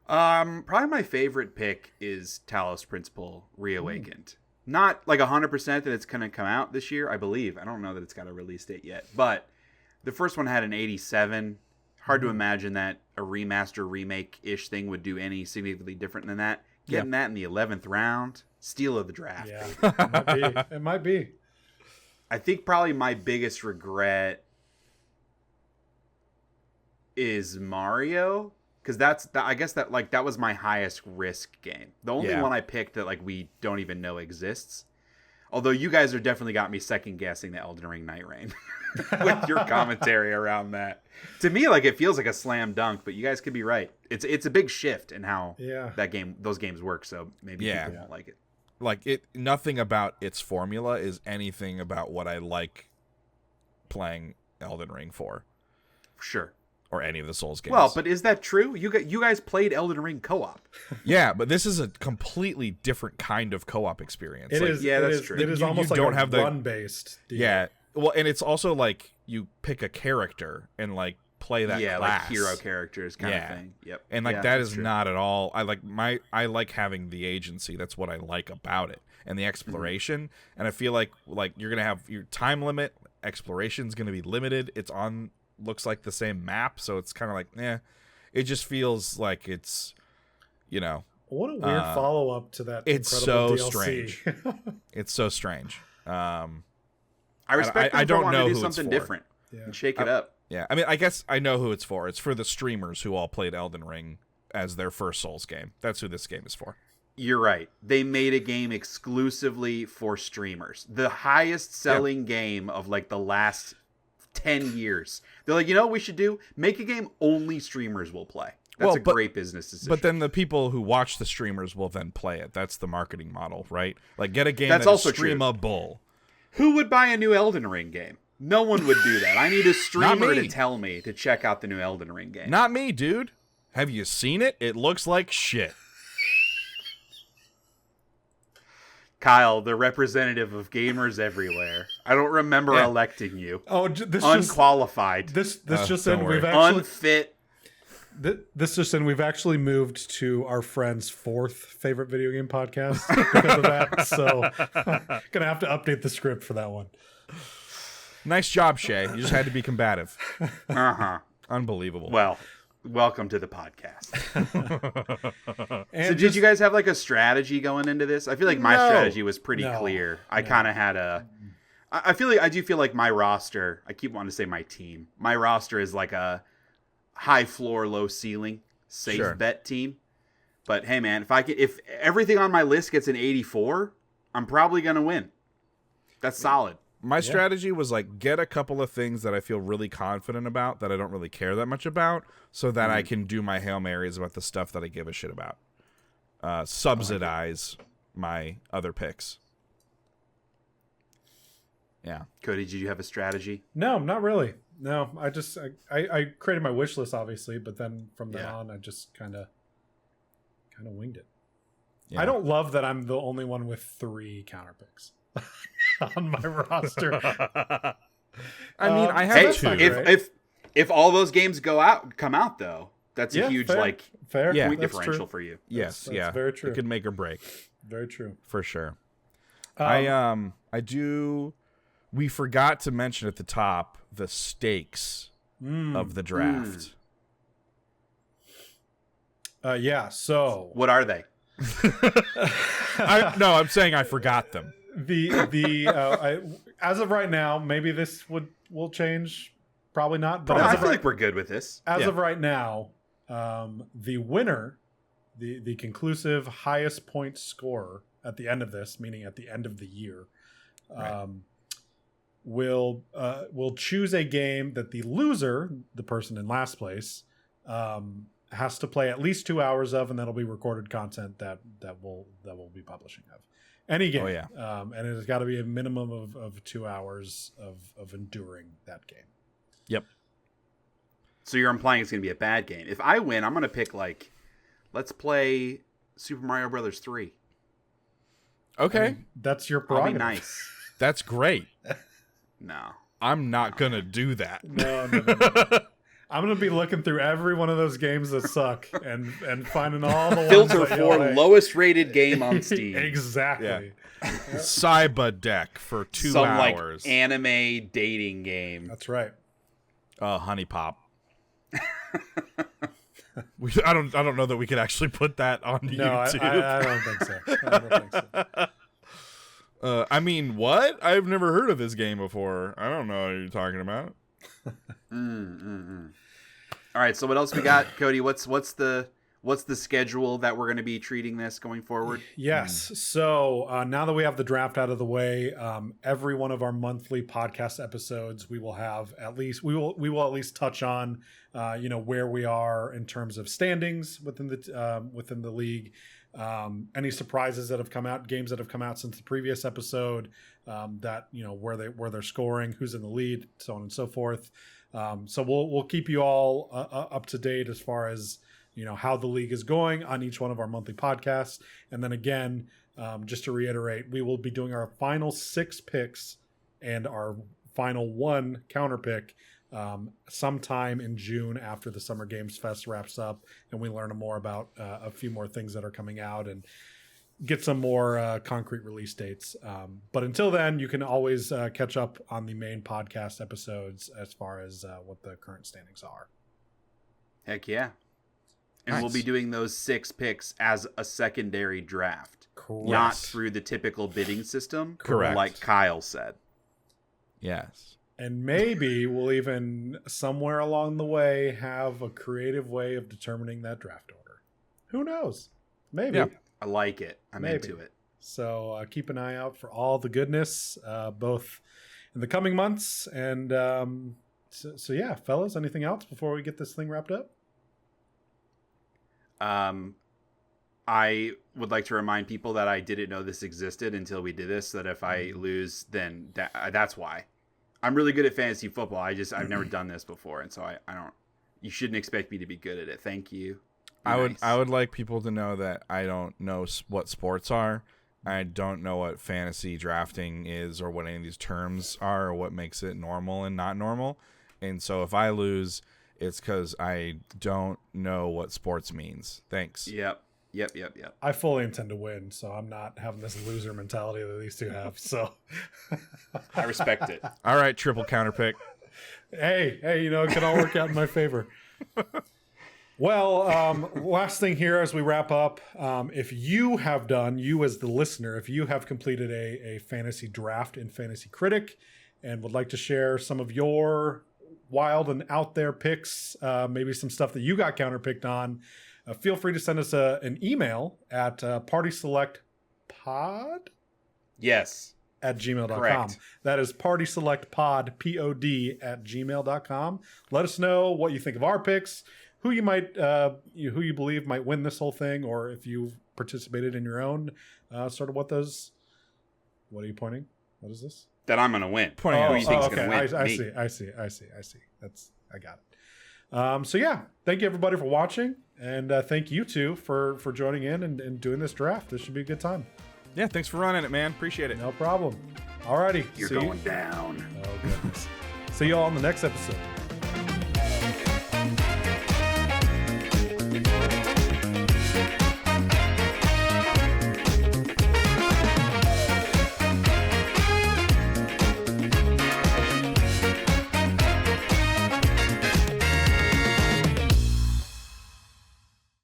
Probably my favorite pick is Talos Principle Reawakened. Not like 100% that it's going to come out this year, I believe. I don't know that it's got a release date yet. But the first one had an 87. Hard to imagine that a remaster, remake-ish thing would do any significantly different than that. Getting that in the 11th round, steal of the draft. yeah, it might be. I think probably my biggest regret is Mario, because I guess that was my highest risk game. The only one I picked that like we don't even know exists. Although you guys are definitely got me second guessing the Elden Ring Night Rain with your commentary around that. To me, like it feels like a slam dunk, but you guys could be right. It's a big shift in how those games work. So maybe people won't like it. Like nothing about its formula is anything about what I like playing Elden Ring for. Sure. Or any of the Souls games. Well, but is that true? You guys played Elden Ring co-op. Yeah, but this is a completely different kind of co-op experience. It like, is. yeah, it that's is, true. It is You almost like don't a have the- run-based deal. Yeah. Well, and it's also like you pick a character and like play that class. Like hero characters kind of thing. Yep. And like Yeah, that that's is true. not at all. I like having the agency. That's what I like about it, and the exploration. And I feel like you're gonna have your time limit. Exploration's gonna be limited. It's on looks like the same map, so it's kind of like, it just feels like it's, What a weird follow-up to that. It's incredible so DLC. strange. It's so strange. I respect them for wanting to do something different and shake it up. Yeah, I mean, I guess I know who it's for. It's for the streamers who all played Elden Ring as their first Souls game. That's who this game is for. You're right. They made a game exclusively for streamers. The highest selling game of like the last 10 years. They're like, what we should do? Make a game only streamers will play. That's great business decision. But then the people who watch the streamers will then play it. That's the marketing model, right? Like, get a game that's that also is streamable. Who would buy a new Elden Ring game? No one would do that. I need a streamer to tell me to check out the new Elden Ring game. Not me, dude. Have you seen it? It looks like shit. Kyle, the representative of gamers everywhere. I don't remember electing you. Oh, this unqualified. This just in. We've actually unfit. This just in. We've actually moved to our friend's 4th favorite video game podcast because of that. So, gonna have to update the script for that one. Nice job, Shay. You just had to be combative. Unbelievable. Well, welcome to the podcast. So did you guys have like a strategy going into this? I feel like my strategy was pretty clear. I kind of had I do feel like my roster, I keep wanting to say my team. My roster is like a high floor, low ceiling, safe bet team. But hey man, if everything on my list gets an 84, I'm probably going to win. That's solid. My strategy was like, get a couple of things that I feel really confident about that I don't really care that much about, so that I can do my Hail Marys about the stuff that I give a shit about. Subsidize my other picks. Yeah. Cody, did you have a strategy? No, not really. No, I created my wish list, obviously, but then from then on, I just kind of winged it. Yeah. I don't love that I'm the only one with 3 counter picks on my roster. I mean, I have 2. If all those games come out though, that's a huge fair point differential for you. Yes, that's very true. It could make or break. Very true. For sure. I do. We forgot to mention at the top the stakes of the draft. So what are they? I'm saying I forgot them. As of right now, maybe this will change. Probably not. But I feel like we're good with this. As of right now, the winner, the conclusive highest point scorer at the end of this, meaning at the end of the year, will choose a game that the loser, the person in last place, has to play at least 2 hours of, and that'll be recorded content that we'll be publishing of. Any game. And it has got to be a minimum of 2 hours of enduring that game. Yep. So you're implying it's going to be a bad game. If I win, I'm going to pick let's play Super Mario Brothers 3. Okay. I mean, that's your prerogative. That'll be nice. That's great. No. I'm not going to do that. No. I'm going to be looking through every one of those games that suck and finding all the filter ones that for lowest rated game on Steam. Exactly. Yeah. Cyber Deck for 2 hours. Some anime dating game. That's right. Honey Pop. I don't know that we could actually put that on YouTube. I don't think so. I mean, what? I've never heard of this game before. I don't know what you're talking about. All right, so what else we got, Cody? What's the schedule that we're going to be treating this going forward? Yes. So now that we have the draft out of the way, every one of our monthly podcast episodes, we will have we will at least touch on where we are in terms of standings within the league. Any surprises that have come out, games that have come out since the previous episode, that where they're scoring, who's in the lead, so on and so forth. So we'll keep you all up to date as far as how the league is going on each one of our monthly podcasts. And then again, just to reiterate, we will be doing our final 6 picks and our final 1 counter pick sometime in June after the Summer Games Fest wraps up and we learn more about a few more things that are coming out. And get some more concrete release dates. But until then, you can always catch up on the main podcast episodes as far as what the current standings are. Heck yeah. And Nice. we'll be doing those 6 picks as a secondary draft. Correct. Not through the typical bidding system. Correct. Like Kyle said. Yes. And maybe we'll even somewhere along the way have a creative way of determining that draft order. Who knows? Maybe. Yeah. I like it. I'm Maybe. into it. So keep an eye out for all the goodness, both in the coming months. And so yeah, fellas, anything else before we get this thing wrapped up? I would like to remind people that I didn't know this existed until we did this, so that if I lose, then that's why. I'm really good at fantasy football. I've never done this before, and so I don't. You shouldn't expect me to be good at it. Thank you. I Nice. would like people to know that I don't know what sports are. I don't know what fantasy drafting is, or what any of these terms are, or what makes it normal and not normal. And so if I lose, it's because I don't know what sports means. Thanks. Yep. I fully intend to win, so I'm not having this loser mentality that these two have. So, I respect it. All right, triple counter pick. hey, it can all work out in my favor. Well, last thing here as we wrap up, if you as the listener, if you have completed a fantasy draft in Fantasy Critic and would like to share some of your wild and out there picks, maybe some stuff that you got counterpicked on, feel free to send us an email at partyselectpod Yes. at gmail.com. Correct. That is partyselectpod, P-O-D, at gmail.com. Let us know what you think of our picks, who you might, who you believe might win this whole thing, or if you've participated in your own, sort of what are you pointing? What is this? That I'm going to win. Pointing Who at you think's okay. going to win? I Me. see. I got it. So yeah, thank you everybody for watching, and thank you two for joining in and doing this draft. This should be a good time. Yeah, thanks for running it, man. Appreciate it. No problem. Alrighty. You're see going down. Oh goodness. See you all on the next episode.